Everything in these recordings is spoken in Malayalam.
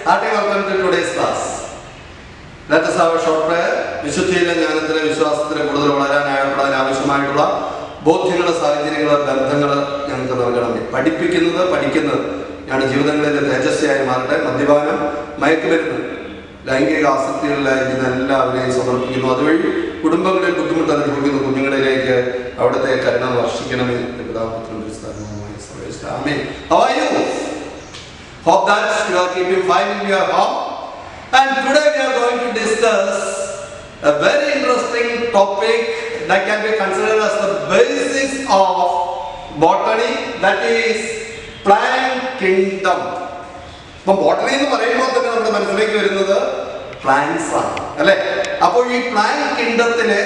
Hearty welcome to today's class. Let us have a short prayer. വിശുദ്ധിയിലെ ജ്ഞാനത്തിലെ വിശ്വാസത്തിലെ കൂടുതൽ വളരാൻ ആവശ്യമായിട്ടുള്ള ബോധ്യങ്ങൾ, സാഹചര്യങ്ങൾ, ബന്ധങ്ങൾ ഞങ്ങൾക്ക് നൽകണമേ. പഠിക്കുന്നത് ഞങ്ങളുടെ ജീവിതങ്ങളിലെ തേജസ്വിയായി മാറട്ടെ. മദ്യപാനം, മയക്കുമരുന്ന്, ലൈംഗിക ആസക്തികളിലായിരിക്കുന്ന എല്ലാവരെയും സമർപ്പിക്കുന്നു. അതുവഴി കുടുംബങ്ങളിൽ ബുദ്ധിമുട്ട് അനുഭവിക്കുന്ന കുഞ്ഞുങ്ങളിലേക്ക് അവിടുത്തെ കരുണ വർഷിക്കണമേ. Amen. How are you? Hope that you are keeping fine in your home. And today we are going to discuss a very interesting topic that can be considered as the basis of botany, that is plant kingdom. അപ്പോൾ ബോട്ടണി എന്ന് പറയുമ്പോൾ തന്നെ നമ്മുടെ മനസ്സിലേക്ക് വരുന്നത് പ്ലാന്റ്സ് ആണ്, അല്ലെ? അപ്പോൾ ഈ പ്ലാന്റ് കിങ്ഡത്തിലെ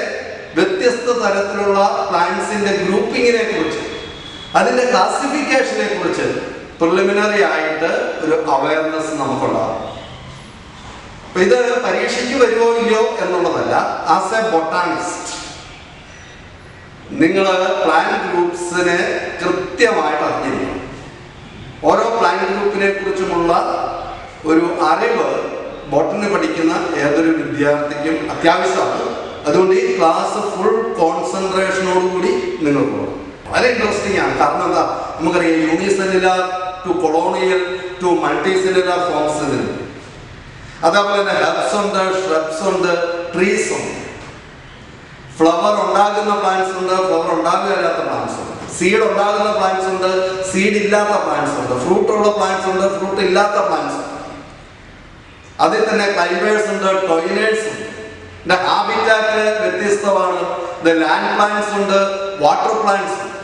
വ്യത്യസ്ത തരത്തിലുള്ള പ്ലാന്റ്സിന്റെ ഗ്രൂപ്പിങ്ങിനെ കുറിച്ച്, അതിന്റെ ക്ലാസിഫിക്കേഷനെ കുറിച്ച് പ്രിലിമിനറി ആയിട്ട് ഒരു അവയർനെസ് നമുക്കുണ്ടാകും. അപ്പൊ ഇത് പരീക്ഷയ്ക്ക് വരുമോ ഇല്ലയോ എന്നുള്ളതല്ല. ആസ് എ ബൊട്ടാണിസ്റ്റ് നിങ്ങൾ പ്ലാന്റ് ഗ്രൂപ്പ്സിനെ കൃത്യമായിട്ട് അറിഞ്ഞിരിക്കണം. ഓരോ പ്ലാന്റ് ഗ്രൂപ്പിനെ കുറിച്ചുമുള്ള ഒരു അറിവ് ബോട്ടണി പഠിക്കുന്ന ഏതൊരു വിദ്യാർത്ഥിക്കും അത്യാവശ്യമാണ്. അതുകൊണ്ട് ഈ ക്ലാസ് ഫുൾ കോൺസെൻട്രേഷനോടുകൂടി നിങ്ങൾ പോകണം. വളരെ ഇൻട്രസ്റ്റിംഗ് ആണ്. കാരണം എന്താ, നമുക്കറിയാം unicellular to colonial to multicellular forms ഉണ്ട്. അതേപോലെ തന്നെ ഹെർബ്സ് ഉണ്ട്, ഷ്രബ്സ് ഉണ്ട്, ട്രീസ് ഉണ്ട്. ഫ്ലവർ ഉണ്ടാകുന്ന പ്ലാന്റ്സ് ഉണ്ട്, ഫ്ലവർ ഉണ്ടാകുകയില്ലാത്ത പ്ലാന്റ്സ് ഉണ്ട്. സീഡ് ഉണ്ടാകുന്ന പ്ലാന്റ്സ് ഉണ്ട്, സീഡ് ഇല്ലാത്ത പ്ലാന്റ്സ് ഉണ്ട്. ഫ്രൂട്ട് ഉള്ള പ്ലാന്റ്സ് ഉണ്ട്, ഫ്രൂട്ട് ഇല്ലാത്ത പ്ലാന്റ്സ് ഉണ്ട്. അതിൽ തന്നെ ക്ലൈംബേഴ്സ് ഉണ്ട്, ടോയിലേഴ്സ് ഉണ്ട്. ഇതിന്റെ ഹാബിറ്റാറ്റ് വ്യത്യസ്തമാണ്. ലാൻഡ് പ്ലാന്റ്സ് ഉണ്ട്, വാട്ടർ പ്ലാന്റ്സ് ഉണ്ട്.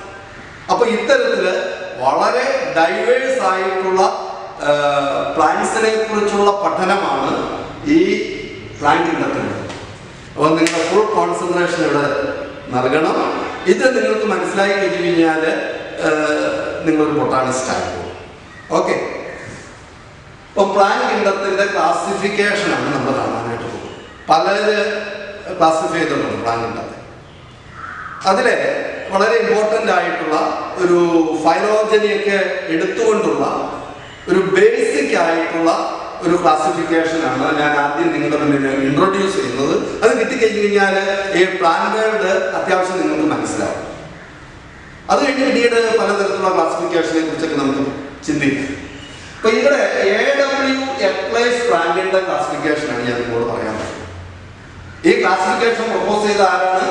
അപ്പൊ ഇത്തരത്തില് വളരെ ഡൈവേഴ്സ് ആയിട്ടുള്ള പ്ലാന്റ്സിനെ കുറിച്ചുള്ള പഠനമാണ് ഈ പ്ലാന്റ് കിണ്ടത്തിലുള്ളത്. അപ്പോൾ നിങ്ങളുടെ ഫുൾ കോൺസെൻട്രേഷൻ ഇവിടെ നൽകണം. ഇത് നിങ്ങൾക്ക് മനസ്സിലായി കഴിഞ്ഞു കഴിഞ്ഞാൽ നിങ്ങളൊരു ബൊട്ടാണിസ്റ്റ് ആയിപ്പോകും. ഓക്കെ. അപ്പോൾ പ്ലാന്റ് കിണ്ടത്തിന്റെ ക്ലാസിഫിക്കേഷനാണ് നമ്മൾ കാണാനായിട്ട് പോകുന്നത്. പലര് ക്ലാസിഫൈ ചെയ്തിട്ടുണ്ട് പ്ലാന്റ് കിണ്ടത്തെ. അതിലെ വളരെ ഇമ്പോർട്ടൻ്റ് ആയിട്ടുള്ള ഒരു ഫൈലോജനിയൊക്കെ എടുത്തുകൊണ്ടുള്ള ഒരു ബേസിക് ആയിട്ടുള്ള ഒരു ക്ലാസിഫിക്കേഷനാണ് ഞാൻ ആദ്യം നിങ്ങളുടെ മുന്നിൽ ഇൻട്രൊഡ്യൂസ് ചെയ്യുന്നത്. അത് കിട്ടിക്കഴിഞ്ഞു കഴിഞ്ഞാൽ ഈ പ്ലാന്റുകളുടെ അത്യാവശ്യം നിങ്ങൾക്ക് മനസ്സിലാവും. അത് കഴിഞ്ഞ് പിന്നീട് പലതരത്തിലുള്ള ക്ലാസിഫിക്കേഷനെ കുറിച്ചൊക്കെ നമുക്ക് ചിന്തിക്കാം. അപ്പൊ ഇവിടെ AW എക്ലൈസ് പ്ലാന്റിന്റെ ക്ലാസിഫിക്കേഷനാണ് ഞാൻ നിങ്ങളോട് പറയാൻ പറ്റുന്നത്. ഈ ക്ലാസിഫിക്കേഷൻ പ്രൊപ്പോസ് ചെയ്ത ആരാണ്?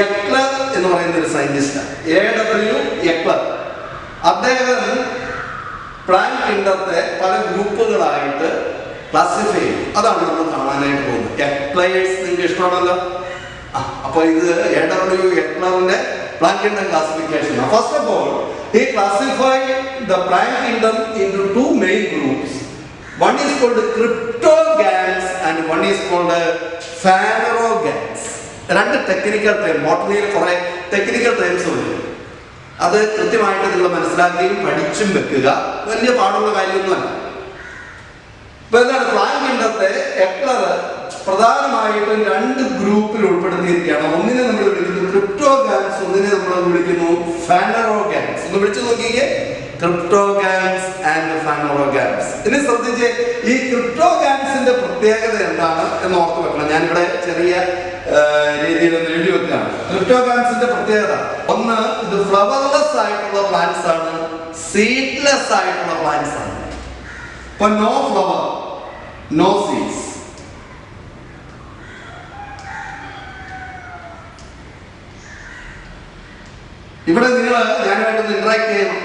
എക്ലർ എന്ന് പറയുന്ന ഒരു സയന്റിസ്റ്റാണ്. AW എക്ലർ. അദ്ദേഹം പ്ലാന്റ് കിങ്ഡത്തെ പല ഗ്രൂപ്പുകളായിട്ട് ക്ലാസിഫൈ ചെയ്യും. അതാണ് നമ്മൾ കാണാനായിട്ട് പോകുന്നത്. എക്ലയേഴ്സ് നിങ്ങൾക്ക് ഇഷ്ടമാണല്ലോ. അപ്പൊ ഇത് AW എക്ലറിന്റെ plant kingdom classification. First of all he classified the plant kingdom into two main groups. One is called cryptogams and one is called phanerogams. രണ്ട് ടെക്നിക്കൽ ടേം, ബോട്ടണിയിൽ കുറെ ടെക്നിക്കൽ ടേംസ് ഉണ്ട്. അത് കൃത്യമായിട്ട് നിങ്ങൾ മനസ്സിലാക്കുകയും പഠിച്ചും വെക്കുക. വലിയ പാടുള്ള കാര്യമൊന്നുമല്ല. ഇപ്പൊ എന്താണ് പ്ലാന്റ് കിങ്ഡത്തെ എക്ലർ പ്രധാനമായിട്ടും രണ്ട് ഗ്രൂപ്പിൽ ഉൾപ്പെടുത്തിയിരിക്കുകയാണ്. ഒന്നിനെ നമ്മൾ വിളിക്കുന്നു ക്രിപ്റ്റോഗാംസ്, ഒന്നിനെ നമ്മൾ വിളിക്കുന്നു ഫാനറോഗാംസ്. ഒന്ന് വിളിച്ചു നോക്കിയേ, ക്രിപ്റ്റോഗാംസ് ആൻഡ് ഫാനറോഗാംസ്. ഇനി ശ്രദ്ധിച്ച്, ഈ ക്രിപ്റ്റോഗാംസിന്റെ പ്രത്യേകത എന്താണ് എന്ന് ഓർത്ത് വെക്കണം. ഞാനിവിടെ ചെറിയ രീതിയിൽ ഒന്ന് എഴുതി വെക്കുകയാണ്. ക്രിപ്റ്റോഗാംസിന്റെ പ്രത്യേകത ഒന്ന്, ഇത് ഫ്ലവർലെസ് ആയിട്ടുള്ള പ്ലാന്റ്സ് ആണ്, സീഡ്ലെസ് ആയിട്ടുള്ള പ്ലാന്റ്സ് ആണ്. ഇപ്പൊ നോ ഫ്ലവർ, നോ സീഡ്സ്. ഇവിടെ നിങ്ങൾ ഞാനുമായിട്ടൊന്ന് ഇന്ററാക്ട് ചെയ്യണം.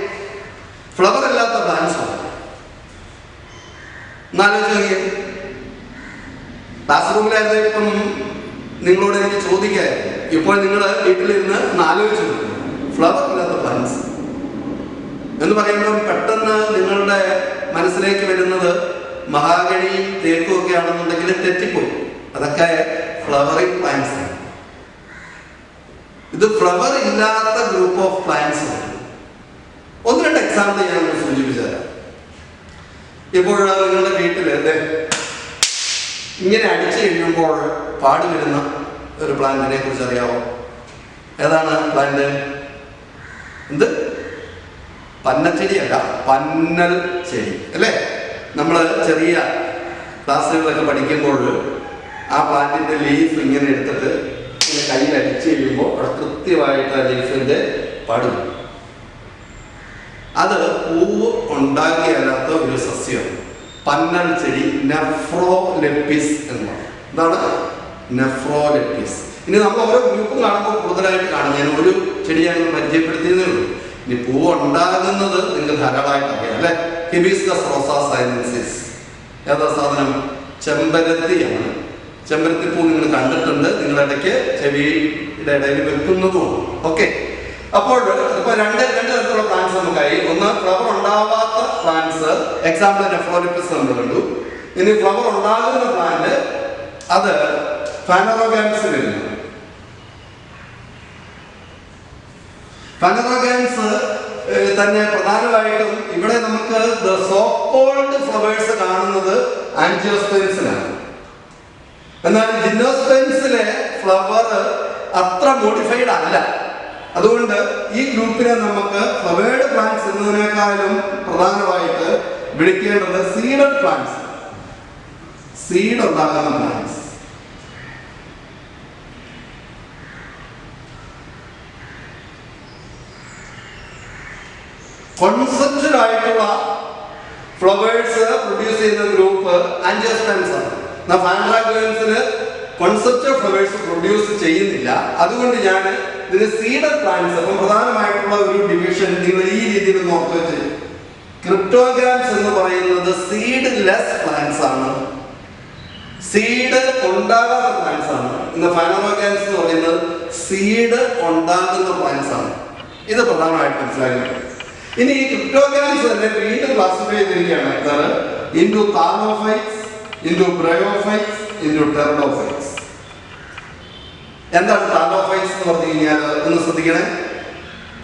ഫ്ലവർ ഇല്ലാത്ത പ്ലാന്റ്സ് ആണ്. എന്നാലോചിച്ച് നോക്കിയേ. ക്ലാസ് റൂമിലായിരുന്നു ഇപ്പം നിങ്ങളോട് എനിക്ക് ചോദിക്കായിരുന്നു. ഇപ്പോൾ നിങ്ങൾ വീട്ടിലിരുന്ന് ആലോചിച്ചു ഫ്ലവർ ഇല്ലാത്ത പ്ലാന്റ്സ് എന്ന് പറയുമ്പോൾ പെട്ടെന്ന് നിങ്ങളുടെ മനസ്സിലേക്ക് വരുന്നത് മഹാഗണിയും തേക്കും ഒക്കെ ആണെന്നുണ്ടെങ്കിൽ തെറ്റിപ്പോയി. അതൊക്കെ ഫ്ലവറിംഗ് പ്ലാന്റ്സ് ആണ്. ഇത് ഫ്ലവർ ഇല്ലാത്ത ഗ്രൂപ്പ് ഓഫ് പ്ലാന്റ്സ് ആണ്. ഒന്ന് രണ്ട് എക്സാമ്പിൾ ഞാൻ സൂചിപ്പിച്ചു തരാം. ഇപ്പോൾ നിങ്ങളുടെ വീട്ടിൽ ഇങ്ങനെ അടിച്ചു കഴിയുമ്പോൾ പാടി വരുന്ന ഒരു പ്ലാന്റിനെ കുറിച്ച് അറിയാമോ? ഏതാണ് പ്ലാന്റ്? എന്ത്? പന്നച്ചെടിയല്ല, പന്നൽ ചെടി അല്ലേ? നമ്മൾ ചെറിയ ക്ലാസ്സുകളിലൊക്കെ പഠിക്കുമ്പോൾ ആ പ്ലാന്റിൻ്റെ ലീഫ് ഇങ്ങനെ എടുത്തിട്ട് ഇങ്ങനെ കയ്യിൽ അടിച്ച് കഴിയുമ്പോൾ അവിടെ കൃത്യമായിട്ട് ആ ലീഫിൻ്റെ പടും. അത് പൂവ് ഉണ്ടാക്കിയാലാത്ത ഒരു സസ്യമാണ് പന്നൽ ചെടി, നെഫ്രോലെപ്പിസ് എന്ന് പറയും. എന്താണ് നെഫ്രോലെപ്പിസ്? ഇനി നമ്മൾ ഓരോ ഗ്രൂപ്പും കാണുമ്പോൾ കൂടുതലായിട്ട് കാണും. ഞാൻ ഒരു ചെടി ഞാൻ പരിചയപ്പെടുത്തിയതേ ഉള്ളൂ. ഇനി പൂവ് ഉണ്ടാകുന്നത് നിങ്ങൾക്ക് ധാരാളമായിട്ട് അറിയാം അല്ലെ. ഹിബിസ്കസ് റോസാ സൈനൻസിസ് ഏതാ സാധനം? ചെമ്പരത്തിയാണ്. ചെമ്പരത്തിപ്പൂ നിങ്ങൾ കണ്ടിട്ടുണ്ട്, നിങ്ങളുടെ ഇടയ്ക്ക് ചെവിയുടെ ഇടയിൽ വെക്കുന്നതുമാണ്. ഓക്കെ, അപ്പോൾ ഇപ്പൊ രണ്ട് തരത്തിലുള്ള പ്ലാന്റ്സ് നമുക്കായി. ഒന്ന് ഫ്ലവർ ഉണ്ടാവാത്ത പ്ലാന്റ്സ്, എക്സാമ്പിൾ നെഫ്രോലെപ്പിസ് നമ്മൾ കണ്ടു. ഇനി ഫ്ലവർ ഉണ്ടാകുന്ന പ്ലാന്റ് അത് ഫാനറോഗാൻസ് വരുന്നു. ഫാനറോഗാൻസ് തന്നെ പ്രധാനമായിട്ടും ഇവിടെ നമുക്ക് സോ കോൾഡ് ഫ്ലവേഴ്സ് കാണുന്നത് ആൻജിയോസ്പെൻസിലാണ്. എന്നാൽ ജിംനോസ്പെൻസിലെ ഫ്ലവർ അത്ര മോഡിഫൈഡ് അല്ല. അതുകൊണ്ട് ഈ ഗ്രൂപ്പിനെ നമുക്ക് ഫ്ലവേർഡ് പ്ലാന്റ്സ് എന്നതിനേക്കാളും പ്രധാനമായിട്ട് വിളിക്കേണ്ടത് സീഡഡ് പ്ലാന്റ്സ്, സീഡ് ഉണ്ടാകുന്ന പ്ലാന്റ്സ്. കോൺസെപ്ച്വൽ ആയിട്ടുള്ള ഫ്ലവേഴ്സ് പ്രൊഡ്യൂസ് ചെയ്യുന്ന ഗ്രൂപ്പ് ആൻജിയോസ്പെൻസ് ആണ്. ഫാനറോഗാൻസിന് കോൺസെപ്ച്വൽ ഫ്ലവേഴ്സ് പ്രൊഡ്യൂസ് ചെയ്യുന്നില്ല. അതുകൊണ്ട് ഞാൻ ഇതിന് സീഡഡ് പ്ലാന്റ്സ്, അപ്പം പ്രധാനമായിട്ടുള്ള ഒരു ഡിവിഷൻ നിങ്ങൾ ഈ രീതിയിൽ നോക്കി വെച്ച്, ക്രിപ്റ്റോഗാംസ് എന്ന് പറയുന്നത് സീഡ് ലെസ് പ്ലാന്റ്സ് ആണ്, സീഡ് ഉണ്ടാകാത്ത പ്ലാന്റ്സ് ആണ്. ഇന്ന് ഫാനറോഗാംസ് എന്ന് പറയുന്നത് സീഡ് ഉണ്ടാകുന്ന പ്ലാന്റ്സ് ആണ്. ഇത് പ്രധാനമായിട്ട് മനസ്സിലാക്കുന്നത്. ഇനി ഈ ക്രിപ്റ്റോഗാംസ് തന്നെ വീണ്ടും ക്ലാസിഫൈ ചെയ്തിരിക്കുകയാണ്. എന്താണ്? Into thallophytes, into bryophytes, into pteridophytes. എന്താണ് താലോഫൈറ്റ്സ് എന്ന് പറഞ്ഞു കഴിഞ്ഞാൽ ഒന്ന് ശ്രദ്ധിക്കണേ.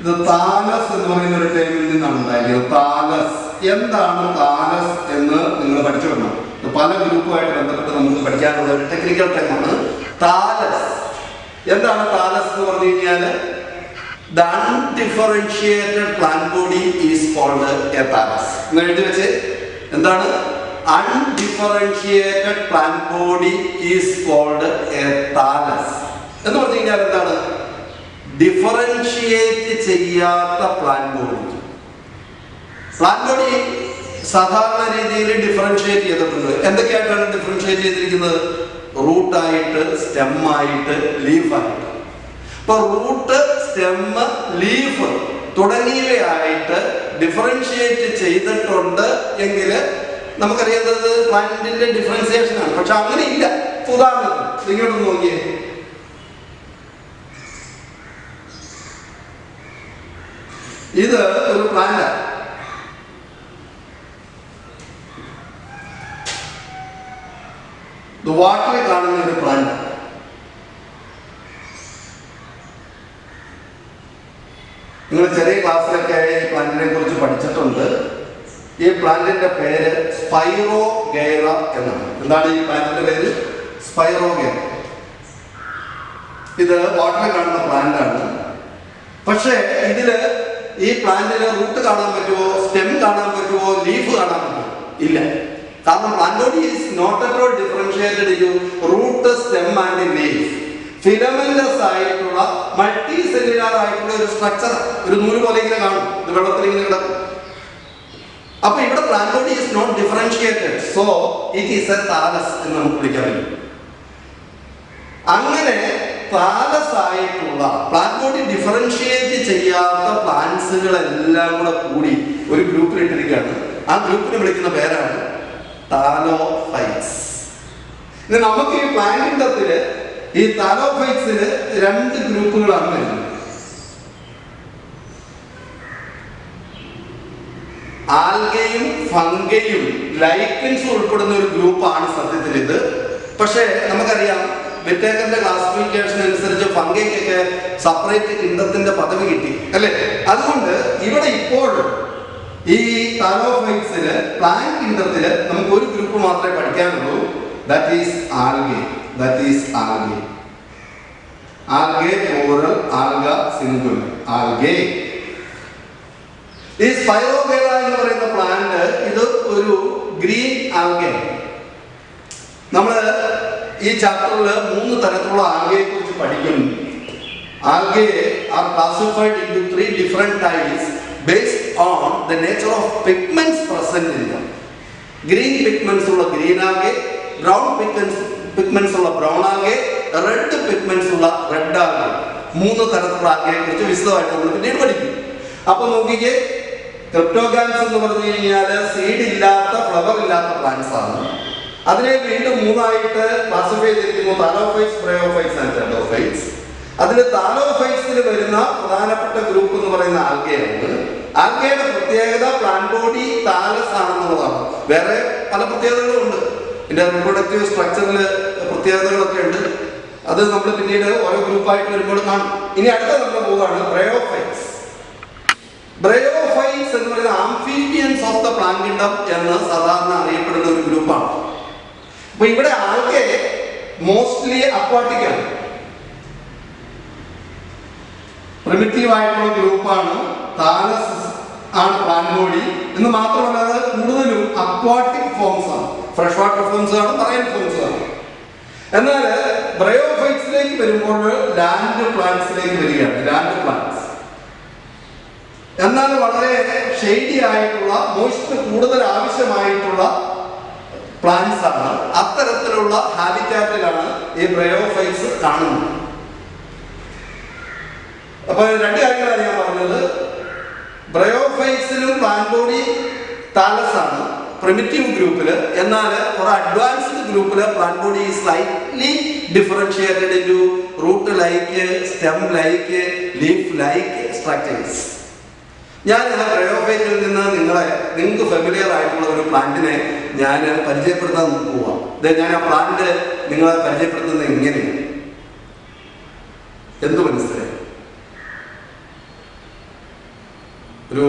ഇത് താലസ് എന്ന് പറയുന്ന ഒരു ടൈമിൽ നിന്നാണ് ഉണ്ടായിരിക്കുന്നത്. താലസ്, എന്താണ് താലസ് എന്ന് നിങ്ങൾ പഠിച്ചു വരണം. പല ഗ്രൂപ്പുമായിട്ട് ബന്ധപ്പെട്ട് നമുക്ക് പഠിക്കാനുള്ള ഒരു ടെക്നിക്കൽ ടൈമാണ് താലസ്. എന്താണ് താലസ് എന്ന് പറഞ്ഞു കഴിഞ്ഞാൽ the undifferentiated plant body is called a thallus. നിങ്ങൾ എഴുതി വെച്ച് എന്താണ്? undifferentiated plant body is called a thallus എന്ന് പറഞ്ഞു കഴിഞ്ഞാൽ എന്താണ്? ഡിഫറൻഷിയേറ്റ് ചെയ്യാത്ത പ്ലാന്റ് ബോഡി. പ്ലാന്റ് ബോഡി സാധാരണ രീതിയിൽ ഡിഫറൻഷിയേറ്റ് ചെയ്തിട്ടുണ്ട്. എന്തൊക്കെയായിട്ടാണ് ഡിഫറൻഷിയേറ്റ് ചെയ്തിരിക്കുന്നത്? റൂട്ടായിട്ട്, സ്റ്റെമ്മായിട്ട്, ലീഫായിട്ട്. ഇപ്പൊ റൂട്ട്, സ്റ്റെമ്മ്, ലീഫ് തുടങ്ങിയവയായിട്ട് ഡിഫറൻഷിയേറ്റ് ചെയ്തിട്ടുണ്ട് എങ്കിൽ നമുക്കറിയാത്തത് പ്ലാന്റിന്റെ ഡിഫറൻസിയേഷൻ ആണ്. പക്ഷെ അങ്ങനെ ഇല്ല. ഉദാഹരണത്തിന് ഇങ്ങോട്ടൊന്ന് നോക്കിയേ. ഇത് ഒരു പ്ലാന്റാണ്. വാട്ടറിൽ കാണുന്ന ഒരു പ്ലാന്റ്. നിങ്ങൾ ചെറിയ ക്ലാസ്സിലൊക്കെ ഈ പ്ലാന്റിനെ കുറിച്ച് പഠിച്ചിട്ടുണ്ട്. ഈ പ്ലാന്റിന്റെ പേര് സ്പൈറോഗൈറ എന്നാണ്. എന്താണ് ഈ പ്ലാന്റിന്റെ പേര്? സ്പൈറോഗൈറ. ഇത് വാട്ടറിൽ കാണുന്ന പ്ലാന്റ് ആണ്. പക്ഷേ ഇതില് ഈ പ്ലാന്റിന് റൂട്ട് കാണാൻ പറ്റുമോ, സ്റ്റെം കാണാൻ പറ്റുമോ, ലീഫ് കാണാൻ പറ്റുമോ? ഇല്ല. കാരണം plant body is not at all differentiated into root, stem and leaf. Filamentous ആയിട്ടുള്ള മൾട്ടി സെല്ലുലാർ ആയിട്ടുള്ള ഒരു സ്ട്രക്ചർ, ഒരു നൂല് പോലെ ഇങ്ങനെ കാണും. ഇത് വെള്ളത്തിൽ ഇങ്ങനെ കിടക്കും. അപ്പൊ ഇവിടെ plant body is not differentiated, so it is a thallus എന്ന് നമുക്ക് വിളിക്കാൻ പറ്റും. അങ്ങനെ താലസ് ആയിട്ടുള്ള പ്ലാന്റ് ബോഡി ഡിഫറൻഷിയേറ്റ് ചെയ്യാത്ത പ്ലാന്റ്സുകളെല്ലാം കൂടെ കൂടി ഒരു ഗ്രൂപ്പിൽ ഇട്ടിരിക്കുകയാണ്. ആ ഗ്രൂപ്പിനെ വിളിക്കുന്ന പേരാണ് താലോഫൈറ്റ്സ്. ഇനി നമുക്ക് ഈ പ്ലാന്റിന്റെ ഈ താലോഫൈറ്റ്സിന് രണ്ട് ഗ്രൂപ്പുകളാണ് വരുന്നത്. ആൽഗയും ഫംഗയും ലൈക്കൻസും ഉൾപ്പെടുന്ന ഒരു ഗ്രൂപ്പാണ് സത്യത്തിൽ ഇത്. പക്ഷേ നമുക്കറിയാം വിറ്റേക്കറിന്റെ ക്ലാസിഫിക്കേഷൻ അനുസരിച്ച് ഫംഗയ്ക്കൊക്കെ സെപ്പറേറ്റ് കിണ്ടത്തിന്റെ പദവി കിട്ടി അല്ലേ. അതുകൊണ്ട് ഇവിടെ ഇപ്പോൾ ഈ താലോഫൈറ്റ്സില് പ്ലാന്റ് കിണ്ടത്തില് നമുക്ക് ഒരു ഗ്രൂപ്പ് മാത്രമേ പഠിക്കാനുള്ളൂ. That is algae. Algae plural, alga singular, algae. ഈ സ്പൈറോഗൈറ എന്ന് പറയുന്ന പ്ലാന്റ് ഇത് ഒരു ഗ്രീൻ ആൽഗെ. നമ്മൾ ഈ ചാപ്റ്ററിൽ 3 തരത്തിലുള്ള ആൽഗയെ കുറിച്ച് പഠിക്കുന്നു. Algae R classified into 3 different types based on the nature of pigments present in them. Green pigments ഉള്ള green algae, brown pigments ഉള്ള brown algae, red pigments ഉള്ള red algae. 3 തരത്തിലുള്ള ആൽഗയെ കുറിച്ച് വിശദമായിട്ട് നമ്മൾ പിന്നീട് പഠിക്കും. അപ്പോൾ നോക്കിക്കേ, ക്രിപ്റ്റോഗാംസ് എന്ന് പറഞ്ഞു കഴിഞ്ഞാൽ സീഡ് ഇല്ലാത്ത ഫ്ലവർ ഇല്ലാത്ത പ്ലാന്റ്സ് ആണ്. അതിനെ വീണ്ടും 3ആയിട്ട് ക്ലാസിഫൈ ചെയ്തിരിക്കുന്നു: താലോഫൈറ്റ്സ്, ബ്രയോഫൈറ്റ്സ് ആൻഡ് ടെൻഡോഫൈറ്റ്സ്. അതിൽ താലോഫൈറ്റ്സിൽ വരുന്ന പ്രധാനപ്പെട്ട ഗ്രൂപ്പ് എന്ന് പറയുന്ന ആൽഗയാണ്. ആൽഗയുടെ പ്രത്യേകത പ്ലാന്റ് ബോഡി താലസ് ആണെന്നുള്ളതാണ്. വേറെ പല പ്രത്യേകതകളും ഉണ്ട്. ഇതിന്റെ റിപ്രൊഡക്റ്റീവ് സ്ട്രക്ചറിൽ പ്രത്യേകതകളൊക്കെ ഉണ്ട്. അത് നമ്മൾ പിന്നീട് ഓരോ ഗ്രൂപ്പായിട്ട് വരുമ്പോൾ കാണും. ഇനി അടുത്ത നമ്മൾ പോവുകയാണ് ബ്രയോഫൈറ്റ്സ്. ബ്രയോഫൈറ്റ്സ് എന്ന് പറയുന്ന amphibians of the plant kingdom എന്ന് സാധാരണ അറിയപ്പെടുന്ന ഒരു ഗ്രൂപ്പാണ്. അപ്പൊ ഇവിടെ ആൽഗെ മോസ്റ്റ്ലി അക്വാട്ടിക് ആണ്, പ്രിമിറ്റീവ് ആയിട്ടുള്ള ഗ്രൂപ്പാണ്. താലസ് ആണ് പ്ലാന്റ് ബോഡി എന്ന് മാത്രമല്ല, അത് കൂടുതലും അക്വാട്ടിക് ഫോംസ് ആണ്. ഫ്രഷ് വാട്ടർ ഫോംസ് ആണ്, മറൈൻ ഫോംസ് ആണ്. എന്നാൽ ബ്രയോഫൈറ്റ്സിലേക്ക് വരുമ്പോൾ ലാൻഡ് പ്ലാന്റ്സിലേക്ക് വരികയാണ്. ലാൻഡ് പ്ലാന്റ്സ് എന്നാൽ വളരെ ഷെയ്ഡി ആയിട്ടുള്ള, മോയ്സ്ചർ കൂടുതൽ ആവശ്യമായിട്ടുള്ള പ്ലാന്റ്സ് ആണ്. അത്തരത്തിലുള്ള ഹാബിറ്റാറ്റിലാണ് ഈ ബ്രയോഫൈറ്റ്സ് കാണുന്നത്. അപ്പൊ 2 കാര്യങ്ങളാണ് ഞാൻ പറഞ്ഞത്. ബ്രയോഫൈറ്റ്സിലും പ്ലാന്റ് ബോഡി താലസ് ആണ് പ്രിമിറ്റീവ് ഗ്രൂപ്പിൽ. എന്നാൽ ഒരു അഡ്വാൻസ്ഡ് ഗ്രൂപ്പിൽ plant body slightly differentiated into root like, stem like, leaf like structures. ഞാൻ ബ്രയോഫൈറ്റിൽ നിന്ന് നിങ്ങൾക്ക് ഫെമിലിയർ ആയിട്ടുള്ള ഒരു പ്ലാന്റിനെ ഞാൻ പരിചയപ്പെടുത്താൻ പോവാം. ഞാൻ ആ പ്ലാന്റ് നിങ്ങളെ പരിചയപ്പെടുത്തുന്നത് എങ്ങനെയാണ്, എന്ത് മനസ്സിലായി? ഒരു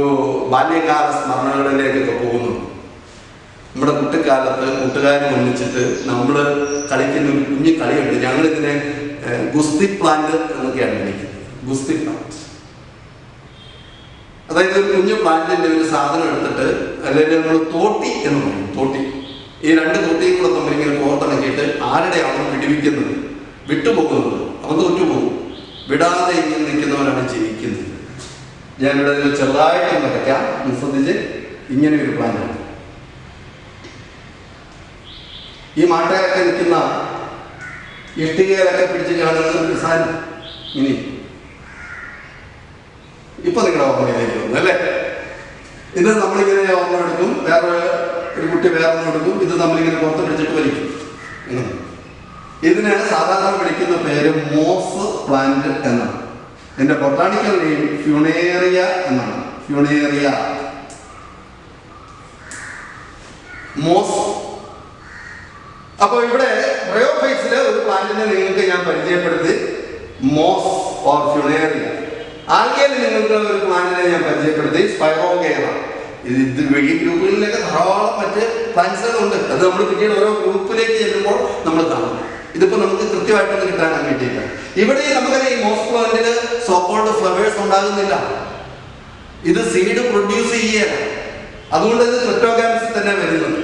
ബാല്യകാല സ്മരണകളിലേക്കൊക്കെ പോകുന്നു. നമ്മുടെ കുട്ടിക്കാലത്ത് കൂട്ടുകാരും ഒന്നിച്ചിട്ട് നമ്മൾ കളിക്കുന്ന ഒരു കുഞ്ഞു കളിയുണ്ട്. ഞങ്ങളിതിനെ ഗുസ്തി പ്ലാന്റ് എന്നൊക്കെയാണ് വിളിക്കുന്നത്. ഗുസ്തി പ്ലാന്റ്, അതായത് ഒരു കുഞ്ഞു പ്ലാന്റിന്റെ ഒരു സാധനം എടുത്തിട്ട്, അല്ലെങ്കിൽ നമ്മൾ തോട്ടി എന്ന് പറയും. തോട്ടി, ഈ 2 തോട്ടിയും കൂടെ തമ്മിൽ ഇങ്ങനെ കോർത്തിണക്കിയിട്ട് ആരുടെയാണോ വിടുവിക്കുന്നത്, വിട്ടുപോകുന്നത്, അവൻ തോറ്റുപോകും. വിടാതെ ഇങ്ങനെ നിൽക്കുന്നവരാണ് ജയിക്കുന്നത്. ഞാനിവിടെ ചെറുതായിട്ട് വരയ്ക്കാം, ശ്രദ്ധിച്ച്. ഇങ്ങനെ ഒരു പ്ലാന്റാണ്. ഈ മാട്ടയൊക്കെ നിൽക്കുന്ന ഇഷ്ടികയിലൊക്കെ പിടിച്ച് കാണുന്ന സാധനം ഇനി ഇപ്പൊ നിങ്ങളുടെ ഓർമ്മയിലേക്ക് വന്നു അല്ലേ? ഇത് നമ്മളിങ്ങനെ ഓർമ്മ എടുക്കും, വേറെ ഒരു കുട്ടി വേറെ എടുക്കും, ഇത് നമ്മളിങ്ങനെ പുറത്ത് പിടിച്ചിട്ട് വലിക്കും. ഇതിനെ സാധാരണ വിളിക്കുന്ന പേര് മോസ് പ്ലാന്റ് എന്നാണ്. ഇതിന്റെ ബൊട്ടാണിക്കൽ നെയിം ഫ്യൂണേറിയ എന്നാണ്. Funaria MOS. അപ്പോൾ ഇവിടെ ബ്രയോഫൈറ്റ്സിലെ ഒരു പ്ലാന്റിനെ നിങ്ങൾക്ക് ഞാൻ പരിചയപ്പെടുത്തി, മോസ് ഓർ ഫ്യൂണേറിയ. ആൽഗയിൽ നിങ്ങൾക്ക് ഒരു പ്ലാന്റിനെ ഞാൻ പരിചയപ്പെടുത്തി, സ്പൈറോഗേറ. ഇത് ഈ ഗ്രൂപ്പുകളിലൊക്കെ ധാരാളം മറ്റ് പ്ലാന്റ്സുകളുണ്ട്. അത് നമ്മൾ പിന്നീട് ഓരോ ഗ്രൂപ്പിലേക്ക് ചെല്ലുമ്പോൾ നമ്മൾ കാണും. ഇതിപ്പോ നമുക്ക് കൃത്യമായിട്ടൊന്ന് കിട്ടാൻ വേണ്ടിയില്ല. ഇവിടെ നമുക്കറിയാം, ഈ മോസ് പ്ലാന്റിന് സോക്കോൾഡ് ഫ്ലവേഴ്സ് ഉണ്ടാകുന്നില്ല. ഇത് സീഡ് പ്രൊഡ്യൂസ് ചെയ്യാണ്. അതുകൊണ്ട് ഇത് ക്രിപ്റ്റോഗാംസിൽ തന്നെ വരുന്നത്.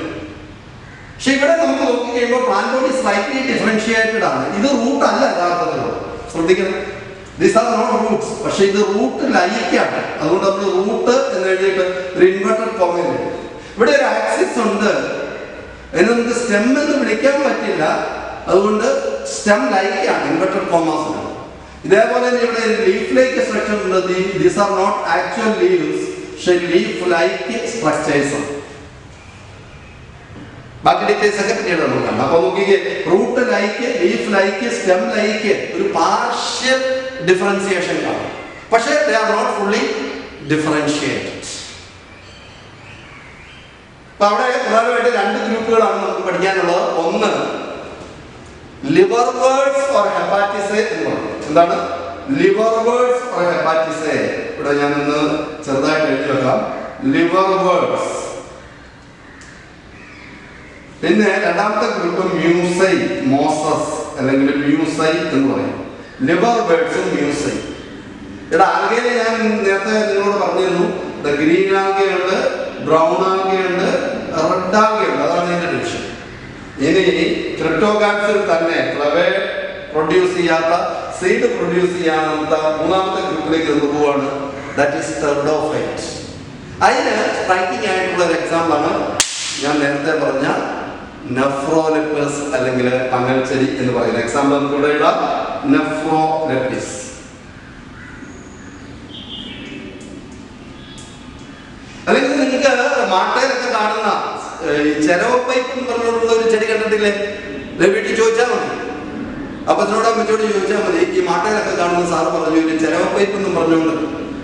പക്ഷെ ഇവിടെ നമുക്ക് നോക്കിക്കഴിയുമ്പോൾ പ്ലാന്റ് ബോഡി സ്ലൈറ്റ്ലി ഡിഫറൻഷിയേറ്റഡ് ആണ്. ഇത് റൂട്ട് അല്ല യഥാർത്ഥത്തിലോ, ശ്രദ്ധിക്കണം. These are not roots. പക്ഷെ ഇത് റൂട്ട് ലൈക്കാണ്. അതുകൊണ്ട് നമ്മൾ റൂട്ട് എന്ന് എഴുതിയിട്ട് ഒരു ഇൻവെർട്ടഡ് കോമയിൽ ഇവിടെ ഒരു ആക്സിസ് ഉണ്ട്. അതിന് നമുക്ക് സ്റ്റെം എന്ന് വിളിക്കാൻ പറ്റില്ല. അതുകൊണ്ട് സ്റ്റെം ലൈക്കാണ്, ഇൻവെർട്ടഡ് കോമാസിനാണ്. ഇതേപോലെ തന്നെ ഇവിടെ ലീഫ് ലൈക്ക് സ്ട്രക്ചർ ഉണ്ട്. These are not actual leaves, പക്ഷെ ലീഫ് ലൈക്ക് സ്ട്രക്ചേഴ്സ് ആണ്. ബാക്കി ഡീറ്റെയിൽസ് ഒക്കെ പിന്നീട് നമുക്ക് കാണാം. അപ്പൊ നോക്കിക്കേ, root like, leaf like, stem like ഒരു പാർഷ്യൽ ഡിഫറൻസിയേഷൻ കാണും. പക്ഷെ they are not fully differentiated. അപ്പൊ അവിടെ പ്രധാനമായിട്ട് 2 ഗ്രൂപ്പുകളാണ് നമുക്ക് പഠിക്കാനുള്ളത്. ഒന്ന് ലിവർവേർഡ്സ് ഓർ ഹെപ്പാറ്റിസെ എന്ന് പറയും. എന്താണ് ലിവർവേർഡ്സ് ഓർ ഹെപ്പാറ്റിസെ? ഇവിടെ ഞാനൊന്ന് ചെറുതായിട്ട് എഴുതി വെക്കാം, ലിവർവേർഡ്സ്. പിന്നെ രണ്ടാമത്തെ ഗ്രൂപ്പ് മ്യൂസൈ, മോസസ് അല്ലെങ്കിൽ മ്യൂസൈ എന്ന് പറയും. ലിവർവേർഡ്സും മ്യൂസൈ. ഇവിടെ ആൽഗയിൽ ഞാൻ നേരത്തെ നിങ്ങളോട് പറഞ്ഞിരുന്നു, ഗ്രീൻ ആൽഗയുണ്ട്, ബ്രൗൺ ആൽഗയുണ്ട്, റെഡ് ആൽഗയുണ്ട്. അതാണ് ഇതിന്റെ ഡിവിഷൻ. ഇനി ക്രിപ്റ്റോഗാംസിൽ തന്നെ ഫ്ലവേഡ് പ്രൊഡ്യൂസ് ചെയ്യാത്ത, സീഡ് പ്രൊഡ്യൂസ് ചെയ്യാത്ത മൂന്നാമത്തെ ഗ്രൂപ്പിലേക്ക് പോവുകയാണ്. That is pteridophyte. അതിന് സ്ട്രൈക്കിംഗ് ആയിട്ടുള്ള ഒരു എക്സാമ്പിളാണ് ഞാൻ നേരത്തെ പറഞ്ഞ നെഫ്രോലെപ്പിസ് അല്ലെങ്കിൽ പങ്ങൽച്ചെടി എന്ന് പറയുന്ന എക്സാമ്പിൾ നമുക്കിവിടെ ഇടാം. നെഫ്രോലെപ്പിസ്. അല്ലെങ്കിൽ നിങ്ങൾക്ക് മാട്ടയിലൊക്കെ കാണുന്ന ചെലവ് പൈപ്പ് എന്ന് പറഞ്ഞുകൊണ്ടുള്ള ഒരു ചെടി കണ്ടിട്ടില്ലേ? വീട്ടിൽ ചോദിച്ചാൽ മതി, അപ്പൊ അതിനോട് അമ്മച്ചോട് ചോദിച്ചാൽ മതി. ഈ മാട്ടയിലൊക്കെ കാണുന്ന സാറ് പറഞ്ഞു ഒരു ചെലവ് പൈപ്പ് എന്നും പറഞ്ഞുകൊണ്ട്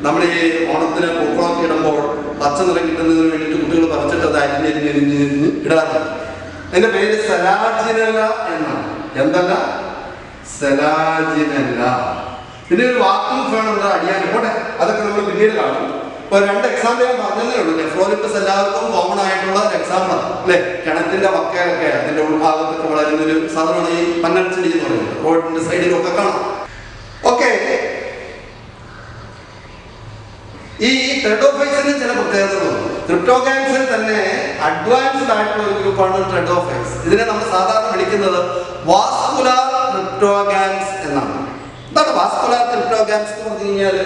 നമ്മൾ ഈ ഓണത്തിന് പൂക്കളൊക്കെ ഇടുമ്പോൾ പച്ച നിറം കിട്ടുന്നതിന് വേണ്ടിയിട്ട് കുട്ടികൾ പറിച്ചിട്ട് അത് അരിഞ്ഞരിഞ്ഞ് ഇടാറുണ്ട്. അതിന്റെ പേര് സെലാജിനല എന്നാണ്. എന്തല്ല? സെലാജിനല. പിന്നെ ഒരു വാക്യൂം ഫാൻ ഉണ്ട് അടിയാൻ. പോട്ടെ, അതൊക്കെ നമ്മൾ പിന്നീട് കാണും. ഇപ്പൊ രണ്ട് എക്സാമ്പിൾ ഞാൻ പറഞ്ഞതേ ഉള്ളൂ. നെഫ്രോലിപ്പസ് എല്ലാവർക്കും കോമൺ ആയിട്ടുള്ള ഒരു എക്സാമ്പിൾ അല്ലെ. കിണറ്റിന്റെ വക്കയൊക്കെ അതിന്റെ ഉൾഭാഗത്തൊക്കെ വളരുന്ന ഒരു സാധനമാണ് ഈ പന്നൽച്ചെടി എന്ന് പറയുന്നത്. റോഡിന്റെ സൈഡിലൊക്കെ കാണാം. ഓക്കെ, ഈ ടെർഡോഫൈറ്റ്സിന് ചില പ്രത്യേകതകളുണ്ട്. ക്രിപ്റ്റോഗാംസിൽ തന്നെ അഡ്വാൻസ്ഡ് ആയിട്ടുള്ള ഒരു ഗ്രൂപ്പാണ് ടെർഡോഫൈറ്റ്സ്. ഇതിനെ നമ്മൾ സാധാരണ വിളിക്കുന്നത് വാസ്കുലാർ ക്രിപ്റ്റോഗാംസ് എന്നാണ്. എന്താണ് വാസ്കുലാർ ക്രിപ്റ്റോഗാംസ് എന്ന് പറഞ്ഞു കഴിഞ്ഞാൽ?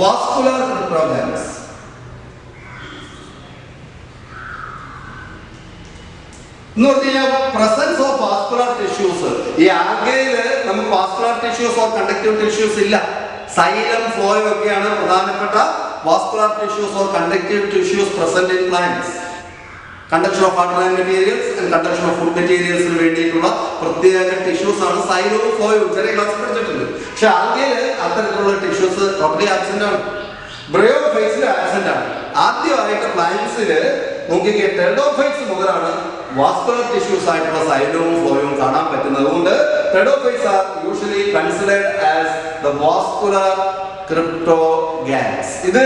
വാസ്കുലാർ ക്രിപ്റ്റോഗാംസ് എന്ന് പറഞ്ഞു കഴിഞ്ഞാൽ പ്രസൻസ് ഓഫ് വാസ്കുലാർ ടിഷ്യൂസ്. ഈ ആൽഗയില് നമുക്ക് vascular tissues or conductive tissues ഇല്ല. സൈലം, ഫ്ലോയം ഒക്കെയാണ് പ്രധാനപ്പെട്ട vascular tissues or conductive tissues present in plants. Conduction of water and materials and conduction of food മെറ്റീരിയൽസിന് വേണ്ടിയിട്ടുള്ള പ്രത്യേക ടിഷ്യൂസ് ആണ് സൈലവും ഫ്ലോയും. ചെറിയ ക്ലാസ് പഠിച്ചിട്ടുണ്ട്. പക്ഷെ ആൽഗയില് അത്തരത്തിലുള്ള ടിഷ്യൂസ് ടോട്ടലി ആബ്സെന്റ് ആണ്. ബ്രയോഫൈറ്റ്സിൽ ആബ്സെന്റ് ആണ്. ആദ്യമായിട്ട് പ്ലാന്റ്സില് നോക്കിക്കേ, ടെർഡോഫൈറ്റ്സ് മുതലാണ് വാസ്കുലർ ടിഷ്യൂസ് ആയിട്ടുള്ള സൈലവും ഫ്ലോയും കാണാൻ പറ്റുന്നത്. അതുകൊണ്ട് pteridophytes are usually considered as the vascular cryptogams. ഇത്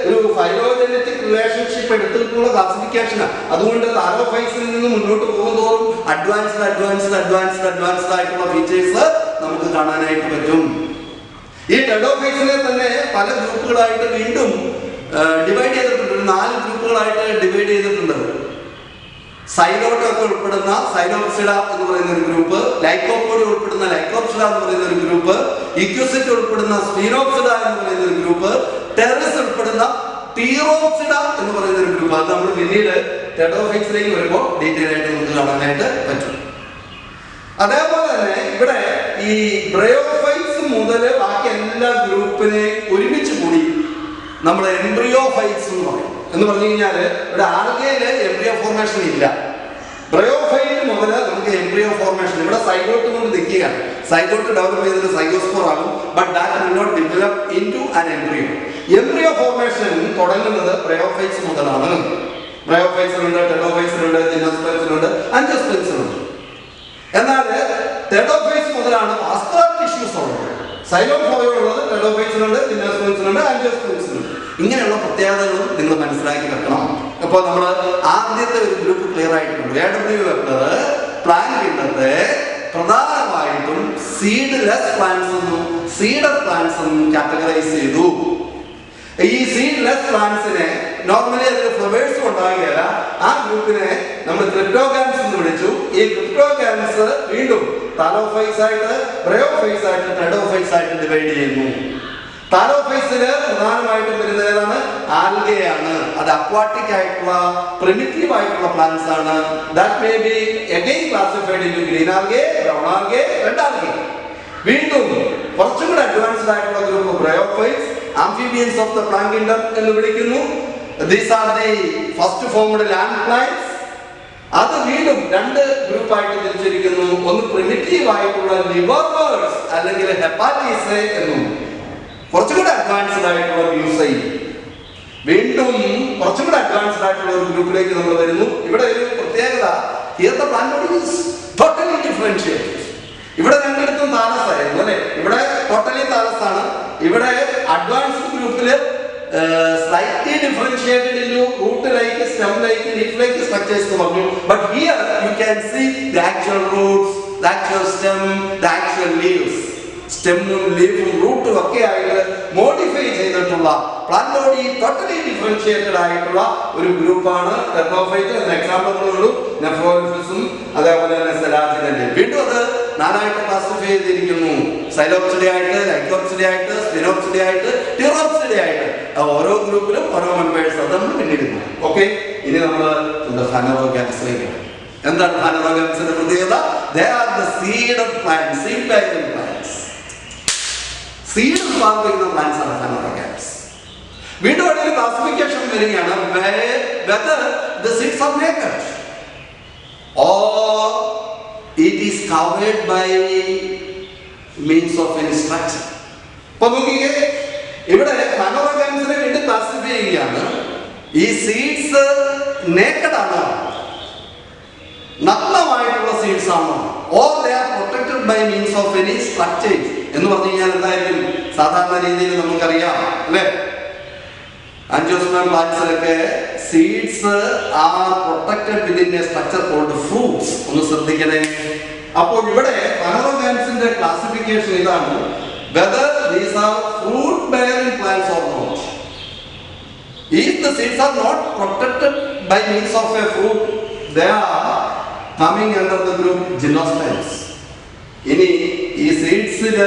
ഒരു ഫൈലോജനറ്റിക് റിലേഷൻഷിപ്പ് എടുത്തിട്ടുള്ള ക്ലാസിഫിക്കേഷനാണ്. അതുകൊണ്ട് താരോഫൈറ്റ്സിൽ നിന്ന് മുന്നോട്ട് പോകുന്നതോറും അഡ്വാൻസ്ഡ് ആയിട്ടുള്ള ഫീച്ചേഴ്സ് നമുക്ക് കാണാനായിട്ട് പറ്റും. ഈ ടെർഡോഫൈറ്റ്സിനെ തന്നെ പല ഗ്രൂപ്പുകളായിട്ട് വീണ്ടും ഡിവൈഡ് ചെയ്തിട്ടുണ്ട്. 4 ഗ്രൂപ്പുകളായിട്ട് ഡിവൈഡ് ചെയ്തിട്ടുണ്ട്. സൈലോട്ടൊക്കെ ഉൾപ്പെടുന്ന സൈലോപ്സിഡ എന്ന് പറയുന്ന ഒരു ഗ്രൂപ്പ്, ലൈക്കോപോഡി ഉൾപ്പെടുന്ന ലൈക്കോപ്സിഡ എന്ന് പറയുന്ന ഒരു ഗ്രൂപ്പ്, ഇക്വസിറ്റ് ഉൾപ്പെടുന്ന സ്പീനോപ്സിഡ എന്ന് പറയുന്ന ഒരു ഗ്രൂപ്പ്, ടെറസ് ഉൾപ്പെടുന്ന ടീറോപ്സിഡ എന്ന് പറയുന്ന ഒരു ഗ്രൂപ്പ്. അത് നമ്മൾ പിന്നീട് ടെർഡോഫൈറ്റ്സിലേക്ക് വരുമ്പോൾ ഡീറ്റെയിൽ ആയിട്ട് നമുക്ക് കാണാനായിട്ട് പറ്റും. അതേപോലെ തന്നെ ഇവിടെ ഈ ബ്രയോഫൈറ്റ്സ് മുതൽ ബാക്കി എല്ലാ ഗ്രൂപ്പിനെ ഒരുമിച്ച് കൂടി നമ്മൾ എംബ്രിയോഫൈറ്റ്സ് എന്ന് പറയും. എന്ന് പറഞ്ഞു കഴിഞ്ഞാൽ ഇവിടെ ആൽഗയില് എംബ്രിയോ ഫോർമേഷൻ ഇല്ല. ബ്രയോഫൈറ്റ് മുതൽ നമുക്ക് എംബ്രിയോ ഫോർമേഷൻ. ഇവിടെ സൈഗോട്ട് കൊണ്ട് നിൽക്കുകയാണ്. സൈഗോട്ട് ഡെവലപ്പ് ചെയ്തിട്ട് സൈഗോസ്പോർ ആകും. But that will not develop into an embryo. Embryo formation തുടങ്ങുന്നത് ബ്രയോഫൈറ്റ്സ് മുതലാണ്. ബ്രയോഫൈറ്റ്സിലുണ്ട്, ടെർഡോഫൈറ്റ്സിലുണ്ട്, ജിംനോസ്പെർമ്സിലുണ്ട്, ആൻജിയോസ്പെർമ്സിലുണ്ട്. എന്നാൽ ടെർഡോഫൈറ്റ്സ് മുതലാണ് വാസ്കുലർ ടിഷ്യൂസ് ഉള്ളത്. സൈലോം ഫ്ലോയം ഉള്ളത് ടെർഡോഫൈറ്റ്സിലുണ്ട്, ജിംനോസ്പെർമ്സിലുണ്ട്, ആൻജിയോസ്പെർമ്സിലുണ്ട്. ഇങ്ങനെയുള്ള പ്രത്യേകതകളും നിങ്ങൾ മനസ്സിലാക്കി വെക്കണം. അപ്പോൾ നമ്മൾ ആദ്യത്തെ ഒരു ഗ്രൂപ്പ് ക്ലിയർ ആയിട്ടുണ്ട്. AW വെക്ടർ പ്ലാന്റിനത്തെ പ്രധാനമായിട്ടും സീഡ്ലെസ് പ്ലാന്റ്സ് എന്നും സീഡർ പ്ലാന്റ്സ് എന്നും കാറ്റഗറൈസ് ചെയ്തു. ഈ സീഡ്ലെസ് പ്ലാന്റ്സിനെ നോർമലി അതിന് ഫ്ലവേഴ്സും ഉണ്ടാകുകയില്ല. ആ ഗ്രൂപ്പിനെ നമ്മൾ ക്രിപ്റ്റോഗാംസ് എന്ന് വിളിച്ചു. ഈ ക്രിപ്റ്റോഗാംസ് വീണ്ടും താലോഫൈറ്റ്സ് ആയിട്ട്, ബ്രയോഫൈറ്റ്സ് ആയിട്ട്, ടെർഡോഫൈറ്റ്സ് ആയിട്ട് ഡിവൈഡ് ചെയ്യുന്നു. താലോഫൈറ്റ്സില് പ്രധാനമായിട്ടും വരുന്നത് ഏതാണ്? ആൽഗയാണ്. അത് അക്വാട്ടിക് ആയിട്ടുള്ള പ്രിമിറ്റീവ് ആയിട്ടുള്ള പ്ലാന്റ്സ് ആണ്. That may be again classified into green algae, brown algae, red algae. വീണ്ടും കുറച്ചും കൂടെ അഡ്വാൻസ്ഡ് ആയിട്ടുള്ള group bryophytes, amphibians of the plant kingdom എന്ന് വിളിക്കുന്നു. These are the first formed land plants. അത് വീണ്ടും 2 ഗ്രൂപ്പായിട്ട് തിരിച്ചിരിക്കുന്നു. ഒന്ന് പ്രിമിറ്റീവ് ആയിട്ടുള്ള ലിവർവേഴ്സ് അല്ലെങ്കിൽ ഹെപ്പാറ്റീസ് എന്നും, കുറച്ചുകൂടെ അഡ്വാൻസ്ഡ് ആയിട്ടുള്ള മ്യൂസൈ. വീണ്ടും കുറച്ചും കൂടെ അഡ്വാൻസ്ഡ് ആയിട്ടുള്ള ഒരു ഗ്രൂപ്പിലേക്ക് നമ്മൾ വരുന്നു. ഇവിടെ ഒരു പ്രത്യേകത, here the plant is totally differentiated. ഇവിടെ രണ്ടിടത്തും താലസായിരുന്നു അല്ലെ. ഇവിടെ ടോട്ടലി താലസാണ്. ഇവിടെ അഡ്വാൻസ്ഡ് ഗ്രൂപ്പില് slightly differentiated into root-like, stem-like, leaf-like structures എന്ന് പറഞ്ഞു. But here you can see the actual roots, the actual stem, the actual leaves. സ്റ്റെമ്മും ലീഫും റൂട്ടും ഒക്കെ ആയിട്ട് മോഡിഫൈ ചെയ്തിട്ടുള്ള പ്ലാന്റ് ബോഡി ടോട്ടലി ഡിഫറൻഷിയേറ്റഡ് ആയിട്ടുള്ള ഒരു ഗ്രൂപ്പാണ് ടെർണോഫൈറ്റ്. എന്ന എക്സാമ്പിളുകളും നെഫ്രോഫിസും അതേപോലെ തന്നെ സെലാജിനെ. വീണ്ടും അത് നാലായിട്ട് ക്ലാസിഫൈ ചെയ്തിരിക്കുന്നു. സൈലോപ്സിഡി ആയിട്ട്, ലൈക്കോപ്സിഡി ആയിട്ട്, സ്പിനോപ്സിഡി ആയിട്ട്, ടിറോപ്സിഡി ആയിട്ട്. ഓരോ ഗ്രൂപ്പിലും ഓരോ മെമ്പേഴ്സ് അത് നമ്മൾ പിന്നിടുന്നു. ഓക്കെ, ഇനി നമ്മൾ ഫാനറോഗാംസിലേക്ക്. എന്താണ് ഫാനറോഗാംസിന്റെ പ്രത്യേകത? They are the seed of plants, seed bearing plants. Seed ഉത്പാദിപ്പിക്കുന്ന പ്ലാന്റ്സ് ആണ് ഫാനറോഗാംസ്. വീണ്ടും ഒരു ക്ലാസിഫിക്കേഷൻ വരികയാണ്. Whether the seeds are naked or it is covered by means of any structure. അപ്പൊ നോക്കിക്കേ, ഇവിടെ ഫാനറോഗാംസിനെ വീണ്ടും ക്ലാസിഫൈ ചെയ്യുകയാണ്. ഈ സീഡ്സ് നേക്കഡ് ആണോ, നഗ്നമായിട്ടുള്ള സീഡ്സ് ആണോ, or they are protected by means of any structures എന്ന് പറഞ്ഞു കഴിഞ്ഞാൽ എന്തായിരിക്കും? സാധാരണ രീതിയിൽ നമുക്കറിയാം അല്ലെ, ആൻജിയോസ്പേം പ്ലാന്റ്സിലൊക്കെ seeds are protected within a structure called fruits. ഒന്ന് ശ്രദ്ധിക്കണേ. അപ്പോൾ ഇവിടെ ഫാനറോഗാംസിന്റെ ക്ലാസിഫിക്കേഷൻ ഇതാണ്. whether these are fruit bearing plants or not. If the seeds are not protected by means of a fruit, they are coming under the group gymnosperms. ഇനി ഈ സീഡ്സില്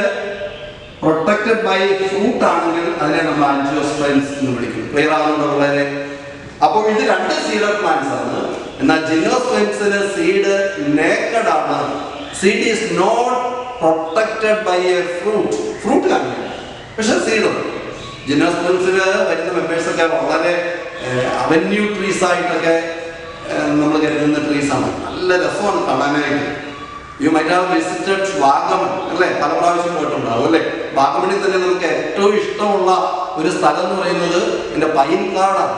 പ്രൊട്ടക്റ്റഡ് ബൈ ഫ്രൂട്ട് ആണെങ്കിൽ അതിനെ നമ്മൾ ആൻജിയോസ്പെർമ്സ് എന്ന് വിളിക്കും. ക്ലിയർ ആവുന്നുണ്ടോ വളരെ? അപ്പോൾ ഇത് രണ്ട് സീഡർ പ്ലാന്റ്സ് ആണ്. എന്നാൽ ജിംനോസ്പെർമ്സിന് സീഡ് നേക്കഡ് ആണ്. Seed is not protected by a fruit. Fruit കാണില്ല, പക്ഷെ സീഡ് ഉണ്ട്. ജിംനോസ്പെർമ്സിൽ വരുന്ന മെമ്പേഴ്സ് ഒക്കെ വളരെ അവന്യൂ ട്രീസ് ആയിട്ടൊക്കെ നമ്മൾ കരുതുന്ന ട്രീസ് ആണ്. നല്ല രസമാണ് കാണാനായിട്ട്. You might have visited Vagamon അല്ലേ? പല പ്രാവശ്യം പോയിട്ടുണ്ടാവും അല്ലേ? വാഗമണിൽ തന്നെ നമുക്ക് ഏറ്റവും ഇഷ്ടമുള്ള ഒരു സ്ഥലം എന്ന് പറയുന്നത് എൻ്റെ പൈൻ കാടാണ്.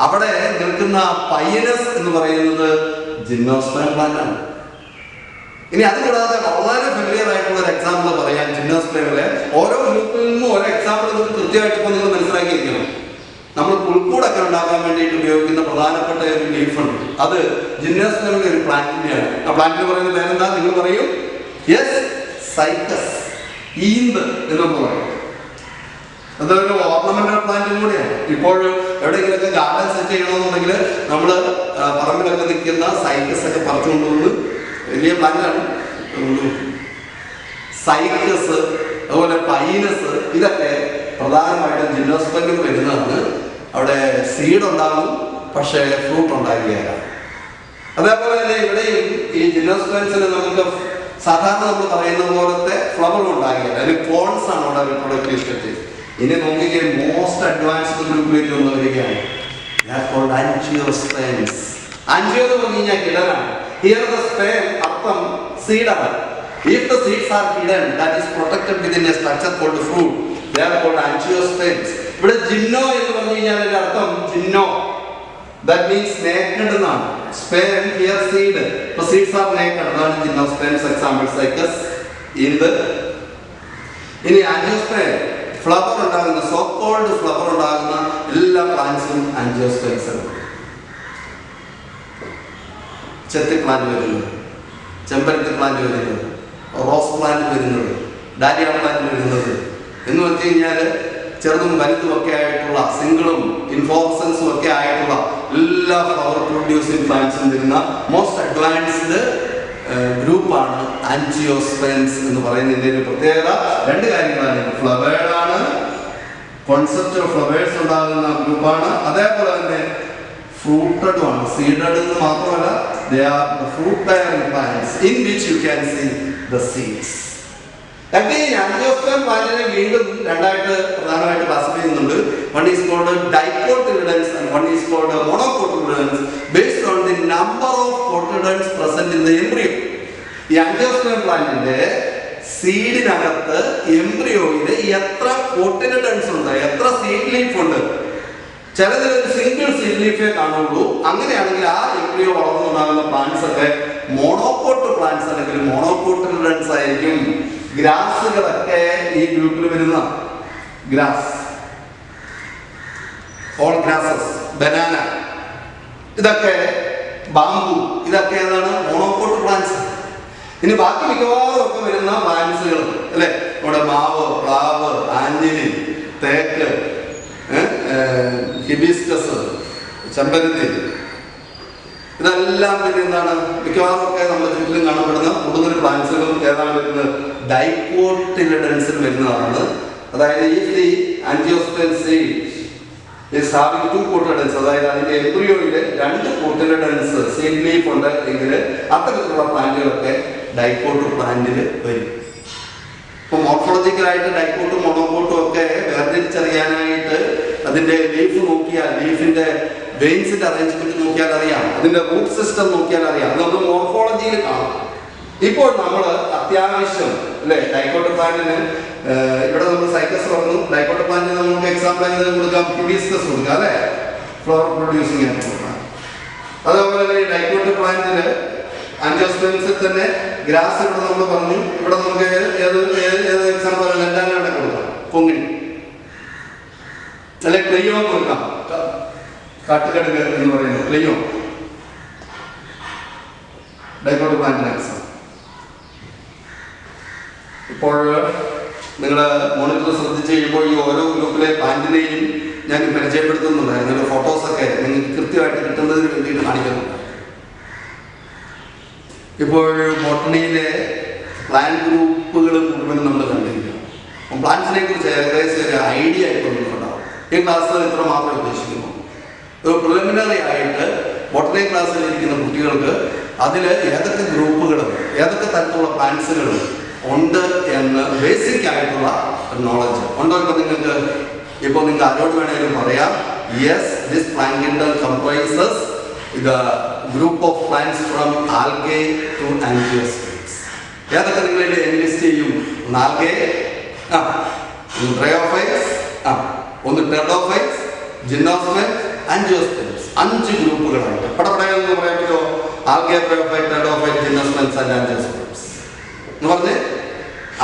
അവിടെ നിൽക്കുന്ന പൈനസ് എന്ന് പറയുന്നത് ജിംനോസ്പേം പ്ലാന്റ് ആണ്. ഇനി അത് കൂടാതെ വളരെ ഫെമിലിയർ ആയിട്ടുള്ള ഒരു എക്സാമ്പിൾ പറയാൻ, ജിംനോസ്പേമിലെ ഓരോ ഗ്രൂപ്പിൽ നിന്നും ഓരോ എക്സാമ്പിൾ നിങ്ങൾക്ക് കൃത്യമായിട്ട് ഇപ്പോൾ നിങ്ങൾ മനസ്സിലാക്കിയിരിക്കണം. നമ്മൾ പുൽക്കൂടൊക്കെ ഉണ്ടാക്കാൻ വേണ്ടിയിട്ട് ഉപയോഗിക്കുന്ന പ്രധാനപ്പെട്ട ഒരു ലീഫുണ്ട്. അത് ജിംനോസ്പേമിലെ ഒരു പ്ലാന്റിന്റെയാണ്. ആ പ്ലാന്റിന് പറയുന്ന പേരെന്താ? നിങ്ങൾ പറയും. യെസ്, സൈക്കസ്, ഈന്ത് എന്നൊക്കെ പറയും. അതൊരു ഓർണമെന്റൽ പ്ലാന്റും കൂടിയാണ്. ഇപ്പോൾ എവിടെയെങ്കിലൊക്കെ ഗാർഡൻ സെറ്റ് ചെയ്യണമെന്നുണ്ടെങ്കിൽ നമ്മൾ പറമ്പിലൊക്കെ നിൽക്കുന്ന സൈക്കസ് ഒക്കെ പറിച്ചുകൊണ്ടുവന്ന്, വലിയ പ്ലാന്റാണ് സൈക്കസ്, അതുപോലെ പൈനസ്, ഇതൊക്കെ പ്രധാനമായിട്ടും ജിംനോസ്പെർമിൽ വരുന്നതാണ്. അവിടെ സീഡ് ഉണ്ടാകും, പക്ഷേ ഫ്രൂട്ട് ഉണ്ടാകുകയില്ല. അതേപോലെ തന്നെ ഇവിടെയും ഈ ജിംനോസ്പെർമ്സിന് നമുക്ക് സാധാരണ നമ്മൾ പറയുന്ന പോലത്തെ ഫ്ലവർ ഉണ്ടാകുകയില്ല. അതിന് പോൺസ് ആണ് അവിടെ റിപ്രൊഡക്റ്റീവ് സ്റ്റേജ്. ഇനി നോക്കിക്കേ, മോസ്റ്റ് അഡ്വാൻസ്ഡ് ഗ്രൂപ്പിലേക്ക് ഒന്ന് വരികയാണ്. ആൻജിയോ എന്ന് പറഞ്ഞു കഴിഞ്ഞാൽ കിടനാണ്. ഹിയർ ദ സ്പേം അർത്ഥം സീഡാണ്. If the seeds are hidden, that is protected within a structure called fruit, they are called angiosperms. ഇവിടെ ജിംനോ എന്ന് പറഞ്ഞു കഴിഞ്ഞാൽ അതിന്റെ അർത്ഥം ജിംനോ, that means naked എന്നാണ്. Sperm, here seed. So seeds are naked. അതാണ് ജിംനോസ്പെർമ്സ്. എക്സാമ്പിൾ സൈക്കസ്, ഈന്ത്. ഇനി ആൻജിയോസ്പേം ഫ്ലവർ ഉണ്ടാകുന്ന, സോ കോൾഡ് ഫ്ലവർ ഉണ്ടാകുന്ന എല്ലാ പ്ലാന്റ്സും ആൻജിയോസ്പേംസ് ആണ്. ചെത്തി പ്ലാന്റ് വരുന്നത്, ചെമ്പരത്തി പ്ലാന്റ് വരുന്നത്, റോസ് പ്ലാന്റ് വരുന്നത്, ഡാലിയ പ്ലാന്റ് വരുന്നത് എന്ന് വെച്ച് കഴിഞ്ഞാൽ ചെറുതും വലുതും ഒക്കെ ആയിട്ടുള്ള, സിംഗിളും ഇൻഫോർസൻസും ഒക്കെ ആയിട്ടുള്ള എല്ലാ ഫ്ലവർ പ്രൊഡ്യൂസിങ് പ്ലാന്റ്സും വരുന്ന മോസ്റ്റ് അഡ്വാൻസ്ഡ് ഗ്രൂപ്പാണ് ആൻജിയോസ്പെർമ്സ് എന്ന് പറയുന്നതിൻ്റെ ഒരു പ്രത്യേകത. രണ്ട് കാര്യങ്ങളാണ്. ഫ്ലവേർഡ് ആണ്, കോൺസെപ്റ്റ് ഫ്ലവേഴ്സ് ഉണ്ടാകുന്ന ഗ്രൂപ്പാണ്. അതേപോലെ തന്നെ ഫ്രൂട്ടഡും ആണ്. സീഡഡ് എന്ന് മാത്രമല്ല, they are the fruit bearing plants in which you can see the seeds. Again, angiosperm പ്ലാന്റിനെ വീണ്ടും രണ്ടായിട്ട് പ്രധാനമായിട്ട് ക്ലാസിഫൈ ചെയ്യുന്നുണ്ട്. One is called dicotyledons and one is called monocotyledons based on the number of cotyledons present in the embryo. ഈ angiosperm പ്ലാന്റിന്റെ സീഡിനകത്ത് എംബ്രിയോയിൽ എത്ര കോട്ടിലിഡൻസ് ഉണ്ട്, എത്ര സീഡ് ലീഫ് ഉണ്ട്. ചിലതിലൊരു സിംഗിൾ സീഡ് ലീഫേ കാണുള്ളൂ. അങ്ങനെയാണെങ്കിൽ ആ എംബ്രിയോ വളർന്നുണ്ടാകുന്ന പ്ലാന്റ്സ് ഒക്കെ മോണോകോട്ട് പ്ലാന്റ്സ് അല്ലെങ്കിൽ മോണോകോട്ടിലിഡൻസ് ആയിരിക്കും. ഗ്രാസുകളൊക്കെ ഈ ഗ്രൂപ്പിൽ വരുന്ന ഗ്രാസ്, ഓൾ ഗ്രാസസ്, ബനാന, ഇതൊക്കെ ബാമ്പു, ഇതൊക്കെ ഏതാണ്? Monocot plants. ഇനി ബാക്കി മിക്കവാറും ഒക്കെ വരുന്ന പ്ലാന്റ്സുകൾ അല്ലെ, നമ്മുടെ മാവ്, പ്ലാവ്, ആഞ്ഞിലി, തേക്ക്, ഹിബിസ്കസ്, ചെമ്പരത്തി, ഇതെല്ലാം പിന്നെ എന്താണ് മിക്കവാറും ഒക്കെ നമ്മുടെ ചുറ്റിലും കാണപ്പെടുന്ന കൂടുതൽ പ്ലാന്റ്സുകളും ഏതാണ് വരുന്നത്? ഡൈക്കോട്ടിലിഡൻസിൽ വരുന്നതാണ്. അതായത് ഈ the angiosperm seed is having 2 cotyledons, അതായത് അതിന്റെ എംബ്രിയോയില് 2 കോട്ടിലിഡൻസ് സീഡ് ലീഫ് ഉണ്ട് എങ്കിൽ അത്തരത്തിലുള്ള പ്ലാന്റുകളൊക്കെ ഡൈക്കോട്ട് പ്ലാന്റിൽ വരും. ഇപ്പൊ മോർഫോളജിക്കലായിട്ട് ഡൈക്കോട്ടും മോണോക്കോട്ടും ഒക്കെ വേർതിരിച്ചറിയാനായിട്ട് അതിന്റെ ലീഫ് നോക്കിയാൽ, ലീഫിന്റെ വെയിൻസിന്റെ അറേഞ്ച്മെന്റ് നോക്കിയാൽ അറിയാം, അതിന്റെ റൂട്ട് സിസ്റ്റം നോക്കിയാൽ അറിയാം. അത് നമ്മൾ മോർഫോളജിയിൽ കാണാം. ഇപ്പോൾ നമ്മൾ അത്യാവശ്യം അല്ലെ ഡൈക്കോട്ട് പ്ലാന്റിന് ഇവിടെ നമ്മൾ സൈക്കസ് പറഞ്ഞു. ഡൈക്കോട്ട് പ്ലാന്റിന് നമുക്ക് എക്സാമ്പിൾ ആയിട്ട് കൊടുക്കാം, ഹിബിസ്കസ് കൊടുക്കാം അല്ലെ, ഫ്ലവർ പ്രൊഡ്യൂസിങ് ആയിട്ട് കൊടുക്കാം. അതേപോലെ തന്നെ ഈ ഡൈക്കോട്ട് പ്ലാന്റിന് ആൻജിയോസ്പെർംസിൽ തന്നെ ഗ്രാസ് ഇവിടെ നമ്മൾ പറഞ്ഞു. ഇവിടെ നമുക്ക് ഏത് എക്സാമ്പിൾ ലെൻഡാനാണ് കൊടുക്കാം, പൊങ്ങിനി അല്ലെ, ക്ലെയോ കൊടുക്കാം, കാട്ടുകടുക് എന്ന് പറയുന്നത് ക്ലെയോ, ഡൈക്കോട്ട് പ്ലാന്റിന് എക്സാമ്പിൾ. ഇപ്പോൾ നിങ്ങൾ മോണിറ്റർ ശ്രദ്ധിച്ച് കഴിയുമ്പോൾ ഈ ഓരോ ഗ്രൂപ്പിലെ പ്ലാന്റിനെയും ഞാൻ പരിചയപ്പെടുത്തുന്നുണ്ട്. അതിൻ്റെ ഫോട്ടോസൊക്കെ നിങ്ങൾക്ക് കൃത്യമായിട്ട് കിട്ടുന്നതിന് വേണ്ടിയിട്ട് കാണിക്കുന്നുണ്ട്. ഇപ്പോൾ ബോട്ടണിയിലെ പ്ലാന്റ് ഗ്രൂപ്പുകൾ മുഴുവനും നമ്മൾ കണ്ടിരിക്കണം. അപ്പം പ്ലാന്റ്സിനെ കുറിച്ച് ഏകദേശം ഒരു ഐഡിയ ഇപ്പോൾ നിങ്ങൾക്കുണ്ടാവും. ഈ ക്ലാസ്സിൽ ഇത്ര മാത്രമേ ഉദ്ദേശിക്കുന്നു. ഒരു പ്രിലിമിനറി ആയിട്ട് ബോട്ടണി ക്ലാസ്സിൽ ഇരിക്കുന്ന കുട്ടികൾക്ക് അതിൽ ഏതൊക്കെ ഗ്രൂപ്പുകളും ഏതൊക്കെ തരത്തിലുള്ള പ്ലാന്റ്സുകളും ഉണ്ട് എന്ന് ബേസിക് ആയിട്ടുള്ള നോളജ് ഉണ്ടോ? ഇപ്പോൾ നിങ്ങൾക്ക് ആരോട് വേണമെങ്കിലും പറയാം, yes, this plant kingdom comprises the group of plants from algae to angiosperms. ഏതൊക്കെ നിങ്ങൾ എൻലിസ്റ്റ് ചെയ്യും? ആൽഗെ, ബ്രയോഫൈറ്റ്സ്, ഒന്ന് ടെർഡോഫൈറ്റ്സ്, ജിംനോസ്പെർംസ്, ആൻജിയോസ്പെർംസ്, 5 ഗ്രൂപ്പുകളായിട്ട് പടപടയെന്ന് പറയാൻ പറ്റുമോ? Algae, bryophyte, pteridophyte, gymnosperms and ആൻജിയോസ്പെർംസ് എന്ന് പറഞ്ഞ്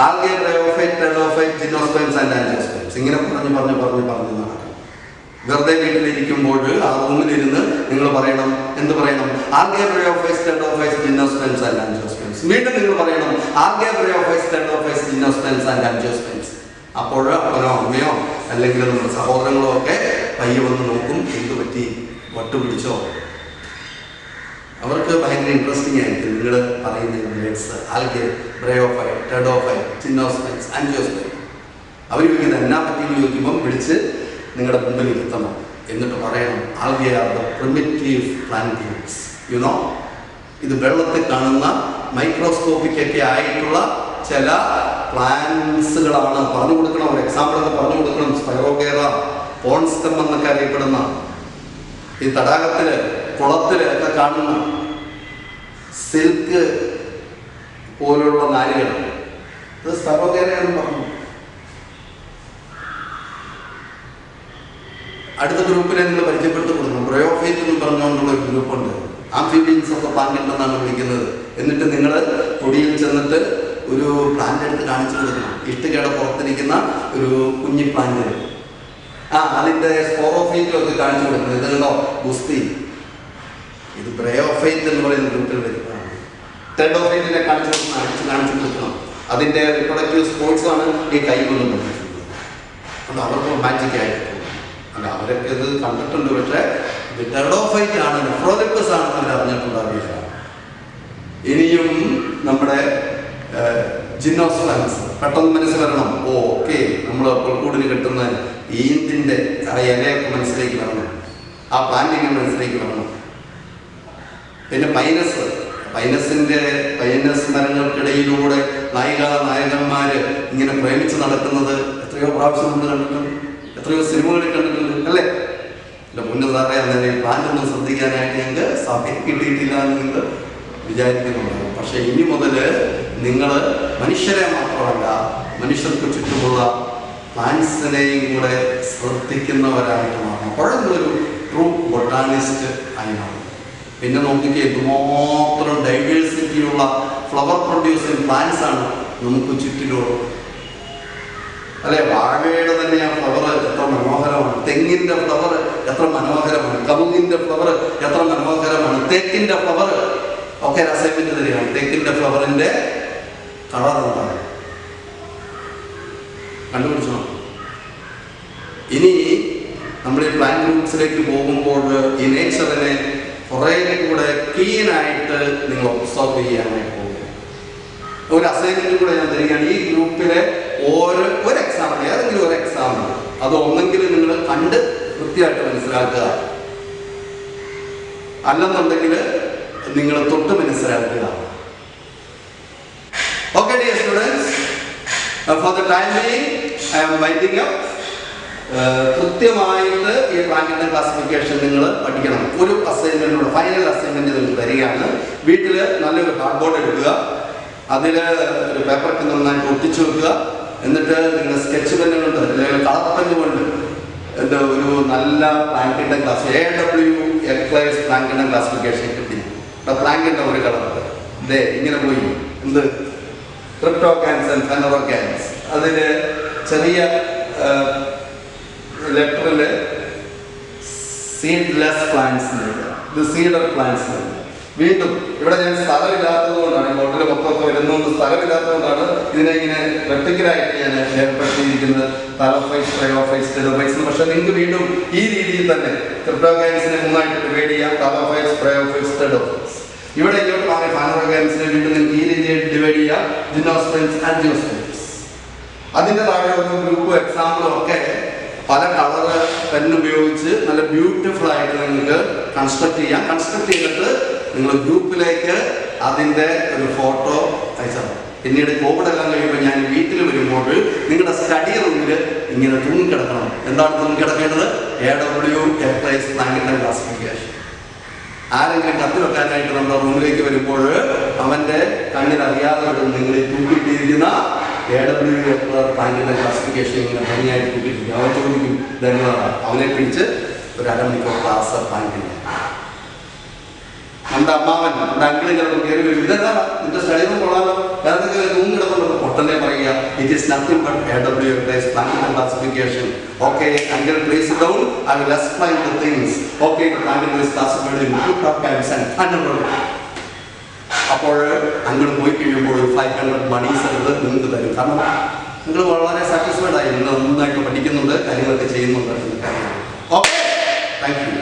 algae, bryophyte, pteridophyte, gymnosperms and ആൻജിയോസ്പെർംസ് ഇങ്ങനെ പറഞ്ഞു നടക്കും. വെറുതെ വീട്ടിലിരിക്കുമ്പോൾ ആ റൂമിലിരുന്ന് നിങ്ങൾ പറയണം, എന്ത് പറയണം? Algae, bryophytes, pteridophytes, gymnosperms and angiosperms. വീണ്ടും നിങ്ങൾ പറയണം algae, bryophytes, pteridophytes, gymnosperms and angiosperms. അപ്പോൾ അപ്പനോ അമ്മയോ അല്ലെങ്കിൽ നമ്മുടെ സഹോദരങ്ങളോ ഒക്കെ പയ്യെ വന്ന് നോക്കും, എന്ത് പറ്റി, വട്ടുപിടിച്ചോ? അവർക്ക് ഭയങ്കര ഇൻട്രസ്റ്റിംഗ് ആയിരിക്കും നിങ്ങൾ പറയുന്ന words. Algae, bryophyte, pteridophyte, gymnosperms, angiosperms. അവർ ചോദിക്കുന്നത് എന്നാ പറ്റിയെന്ന് ചോദിക്കുമ്പം വിളിച്ച് നിങ്ങളുടെ മുമ്പിൽ ഇരുത്തണം. എന്നിട്ട് പറയണം, algae are the primitive plant groups. You know, ഇത് വെള്ളത്തിൽ കാണുന്ന മൈക്രോസ്കോപ്പിക് ഒക്കെ ആയിട്ടുള്ള ചില പ്ലാന്റ്സുകളാണ്. പറഞ്ഞു കൊടുക്കണം, ഒരു എക്സാമ്പിൾ ഒക്കെ പറഞ്ഞു കൊടുക്കണം. സ്പൈറോഗേറ, പോൺസ്റ്റം എന്നൊക്കെ അറിയപ്പെടുന്ന ഈ തടാകത്തില് കുളത്തില് ഒക്കെ കാണുന്ന സിൽക്ക് പോലുള്ള നാരുകൾ, ഇത് സ്പൈറോഗേറയാണെന്ന് പറഞ്ഞു. അടുത്ത ഗ്രൂപ്പിനെ നിങ്ങൾ പരിചയപ്പെടുത്തി കൊടുക്കണം. ബ്രയോഫൈറ്റ് എന്ന് പറഞ്ഞുകൊണ്ടുള്ള ഒരു ഗ്രൂപ്പുണ്ട്. ആംഫിബിയൻസ് ഒക്കെ പ്ലാന്റ് എന്നാണ് വിളിക്കുന്നത്. എന്നിട്ട് നിങ്ങൾ പൊടിയിൽ ചെന്നിട്ട് ഒരു പ്ലാന്റ് എടുത്ത് കാണിച്ചു കൊടുക്കണം. ഇഷ്ടികയുടെ പുറത്തിരിക്കുന്ന ഒരു കുഞ്ഞി പ്ലാന്റ്, അതിൻ്റെ സ്പോറോഫൈറ്റിലൊക്കെ കാണിച്ചു കൊടുക്കണം. ഇത് കണ്ടോ, ഗുസ്തി, ഇത് ബ്രയോഫൈറ്റ് എന്ന് പറയുന്ന ഗ്രൂപ്പിൽ വരുന്നതാണ്. ടെർഡോഫൈറ്റിനെ കാണിച്ചു കൊടുക്കണം. അതിൻ്റെ റിപ്രൊഡക്റ്റീവ് സ്പോർട്സ് ആണ് ഈ കൈ കൊണ്ടും പഠിച്ചിട്ടുള്ളത്. അത് അവർക്ക് റൊമാൻറ്റിക് ആയിട്ട് അല്ല, അവരൊക്കെ ഇത് കണ്ടിട്ടുണ്ട്. പക്ഷേ ഇത് ടെർഡോഫൈറ്റ് ആണ്, നെഫ്രോലിപ്പസ് ആണെന്ന് അവർ അറിഞ്ഞിട്ടുണ്ടാവില്ല. ഇനിയും നമ്മുടെ ജിംനോസ്പെർംസ് പെട്ടെന്ന് മനസ്സിൽ വരണം. ഓക്കെ, നമ്മൾ പുൽക്കൂടിന് കിട്ടുന്ന ഈന്തിൻ്റെ ആ ഇലയൊക്കെ മനസ്സിലേക്ക് വരണം, ആ പ്ലാന്റിങ് മനസ്സിലേക്ക് വരണം. പിന്നെ പൈനസ് മരങ്ങൾക്കിടയിലൂടെ നായകന്മാർ ഇങ്ങനെ പ്രേമിച്ച് നടക്കുന്നത് എത്രയോ പ്രാവശ്യം നമ്മൾ കണ്ടിട്ടുണ്ട്, എത്രയോ സിനിമകളിൽ കണ്ടിട്ടുണ്ട് അല്ലേ? എൻ്റെ മുന്നേ സാറേ അങ്ങനെ പ്ലാന്റ് ഒന്നും ശ്രദ്ധിക്കാനായിട്ട് ഞങ്ങൾക്ക് സമയം കിട്ടിയിട്ടില്ല എന്ന് നിങ്ങൾ വിചാരിക്കുന്നുണ്ടാവും. പക്ഷെ ഇനി മുതൽ നിങ്ങൾ മനുഷ്യരെ മാത്രമല്ല, മനുഷ്യർക്ക് ചുറ്റുമുള്ള പ്ലാന്റ്സിനെയും കൂടെ ശ്രദ്ധിക്കുന്നവരായിട്ട് മാറണം. അപ്പോഴും നിങ്ങളൊരു ട്രൂ ബൊട്ടാണിസ്റ്റ് ആയി മാറും. പിന്നെ നോക്കിക്കേ, എന്തുമാത്രം ഡൈവേഴ്സിറ്റിയുള്ള ഫ്ലവർ പ്രൊഡ്യൂസിങ് പ്ലാന്റ്സ് ആണ് നമുക്ക് ചുറ്റിലുള്ളത് അല്ലെ? വാഴയുടെ തന്നെ ആ ഫ്ലവർ എത്ര മനോഹരമാണ്, തെങ്ങിൻ്റെ ഫ്ലവർ എത്ര മനോഹരമാണ്, കവുങ്ങിൻ്റെ ഫ്ലവർ എത്ര മനോഹരമാണ്, തേക്കിൻ്റെ ഫ്ലവർ ഒക്കെ ഒരു അസൈൻമെന്റ് തരികയാണ്. തേക്കിന്റെ ഫ്ലവറിന്റെ കളർ എന്താണ് കണ്ടുപിടിച്ചോ. ഇനി നമ്മൾ ഈ പ്ലാന്റ് ഗ്രൂപ്പ്സിലേക്ക് പോകുമ്പോൾ ഈ നേച്ചറിനെ കുറേ കൂടെ ക്ലീനായിട്ട് നിങ്ങൾ ഒബ്സർവ് ചെയ്യാനായിട്ട് പോകും. ഒരു അസൈൻമെന്റ് കൂടെ ഞാൻ തരികയാണ്. ഈ ഗ്രൂപ്പിലെ ഒരു എക്സാമ്പിൾ, ഏതെങ്കിലും ഒരു എക്സാമ്പിൾ അത് ഒന്നെങ്കിലും നിങ്ങൾ കണ്ട് കൃത്യമായിട്ട് മനസ്സിലാക്കുക, അല്ലെന്നുണ്ടെങ്കിൽ നിങ്ങൾ തൊട്ട് മനസ്സിലാക്കുക. Okay dear students, for the time being I am winding up. കൃത്യമായിട്ട് ഈ പ്ലാന്റ് ക്ലാസിഫിക്കേഷൻ നിങ്ങൾ പഠിക്കണം. ഒരു അസൈൻമെന്റിലൂടെ ഫൈനൽ അസൈൻമെന്റ് നിങ്ങൾ തരികയാണ്. വീട്ടിൽ നല്ലൊരു ഹാർഡ് ബോർഡ് എടുക്കുക, അതിൽ ഒരു പേപ്പറൊക്കെ നന്നായിട്ട് ഒട്ടിച്ചു വെക്കുക. എന്നിട്ട് നിങ്ങൾ സ്കെച്ച് പെന്ന് കൊണ്ട് അല്ലെങ്കിൽ കളർ പെന്ന് കൊണ്ട് ഒരു നല്ല പ്ലാങ്കിന്റെ ക്ലാസ് AW എക്ലൈസ് പ്ലാങ്കിന്റെ ക്ലാസിഫിക്കേഷൻ കിട്ടി. പ്ലാങ്കിന്റെ ഒരു കളർ ഇതേ ഇങ്ങനെ പോയി എന്ത് ട്രിപ്റ്റോക്കാൻസ് ആൻഡ് ഫെനറോക്കാൻസ്, അതില് ചെറിയ ലെറ്ററിൽ സീഡ്ലെസ് പ്ലാന്റ്സ്, ഇത് സീഡർ പ്ലാന്റ്സ്. വീണ്ടും ഇവിടെ ഞാൻ സ്ഥലമില്ലാത്തത് കൊണ്ടാണ്, ബോട്ടിൽ മൊത്തമൊക്കെ വരുന്നതുകൊണ്ട് സ്ഥലമില്ലാത്തതുകൊണ്ടാണ് ഇതിനെ ഇങ്ങനെ വെർട്ടിക്കലായിട്ട് ഞാൻ ഏർപ്പെടുത്തിയിരിക്കുന്നത്. തലഫൈസ്, ട്രയോഫൈസ്, ടെലോഫൈസ്. പക്ഷെ നിങ്ങൾക്ക് വീണ്ടും ഈ രീതിയിൽ തന്നെ ക്രിപ്റ്റോഗാൻസിനെ മൂന്നായിട്ട് ഡിവൈഡ് ചെയ്യാം. തലഫൈസ്, ട്രയോഫൈസ്, ടെലോഫൈസ്. ഇവിടെ ഇങ്ങോട്ട് മാറി ഫാനോഗാൻസിനെ വീണ്ടും നിങ്ങൾക്ക് ഈ രീതിയിൽ ഡിവൈഡ് ചെയ്യാം. ജിനോസ്പെൻസ്, ആൻജിയോസ്പെൻസ്. അതിൻ്റെ താഴെ ഒരു ഗ്രൂപ്പ് എക്സാമ്പിളും ഒക്കെ പല കളർ പെൻ ഉപയോഗിച്ച് നല്ല ബ്യൂട്ടിഫുൾ ആയിട്ട് നിങ്ങൾക്ക് കൺസ്ട്രക്ട് ചെയ്യാം. കൺസ്ട്രക്ട് ചെയ്തിട്ട് നിങ്ങൾ ഗ്രൂപ്പിലേക്ക് അതിൻ്റെ ഒരു ഫോട്ടോ അയച്ചാൽ പിന്നീട് കോവിഡ് എല്ലാം കഴിയുമ്പോൾ ഞാൻ വീട്ടിൽ വരുമ്പോൾ നിങ്ങളുടെ സ്റ്റഡി റൂമിൽ ഇങ്ങനെ തൂങ്ങിക്കിടക്കണം. എന്താണ് തൂങ്ങിക്കിടക്കേണ്ടത്? AW Eichler's plant classification. ആരെങ്കിലും കത്തി വെക്കാനായിട്ട് നമ്മുടെ റൂമിലേക്ക് വരുമ്പോൾ അവൻ്റെ കണ്ണിൽ അറിയാതെ നിങ്ങൾ തൂക്കിയിട്ടിരിക്കുന്ന AW പ്ലാന്റ് ക്ലാസിഫിക്കേഷൻ ഇങ്ങനെ ഭംഗിയായിട്ട് തൂക്കിയിട്ടിരിക്കും. അവൻ ചോദിക്കും ധന്യവാദം. അവനെ പിടിച്ച് ഒരു അരമണിക്കൂർ ക്ലാസ് പ്ലാന്റിന്. നമ്മുടെ അമ്മാവൻ, നമ്മുടെ അങ്കിള് ചിലപ്പോൾ കയറി വരും, ഇതെന്താ നിന്റെ സ്റ്റഡി റൂം കൊള്ളാലോ, ഏതൊക്കെ തൂങ്ങിടത്തുള്ളൂ. ഒട്ടനെ പറയുക, it is nothing but AW Eichler's plant classification. Okay, uncle, please sit down. I will explain the things. Okay, the plant is classified in two top kinds and underworld. അപ്പോൾ അങ്കിൾ പോയി കഴിയുമ്പോൾ 500 മണീസ് എടുത്ത് നിങ്ങൾക്ക് തരും. കാരണം നിങ്ങൾ വളരെ സാറ്റിസ്ഫൈഡ് ആയി, നിങ്ങൾ നന്നായിട്ട് പഠിക്കുന്നുണ്ട്, കാര്യങ്ങളൊക്കെ ചെയ്യുന്നുണ്ട്. Okay, thank you.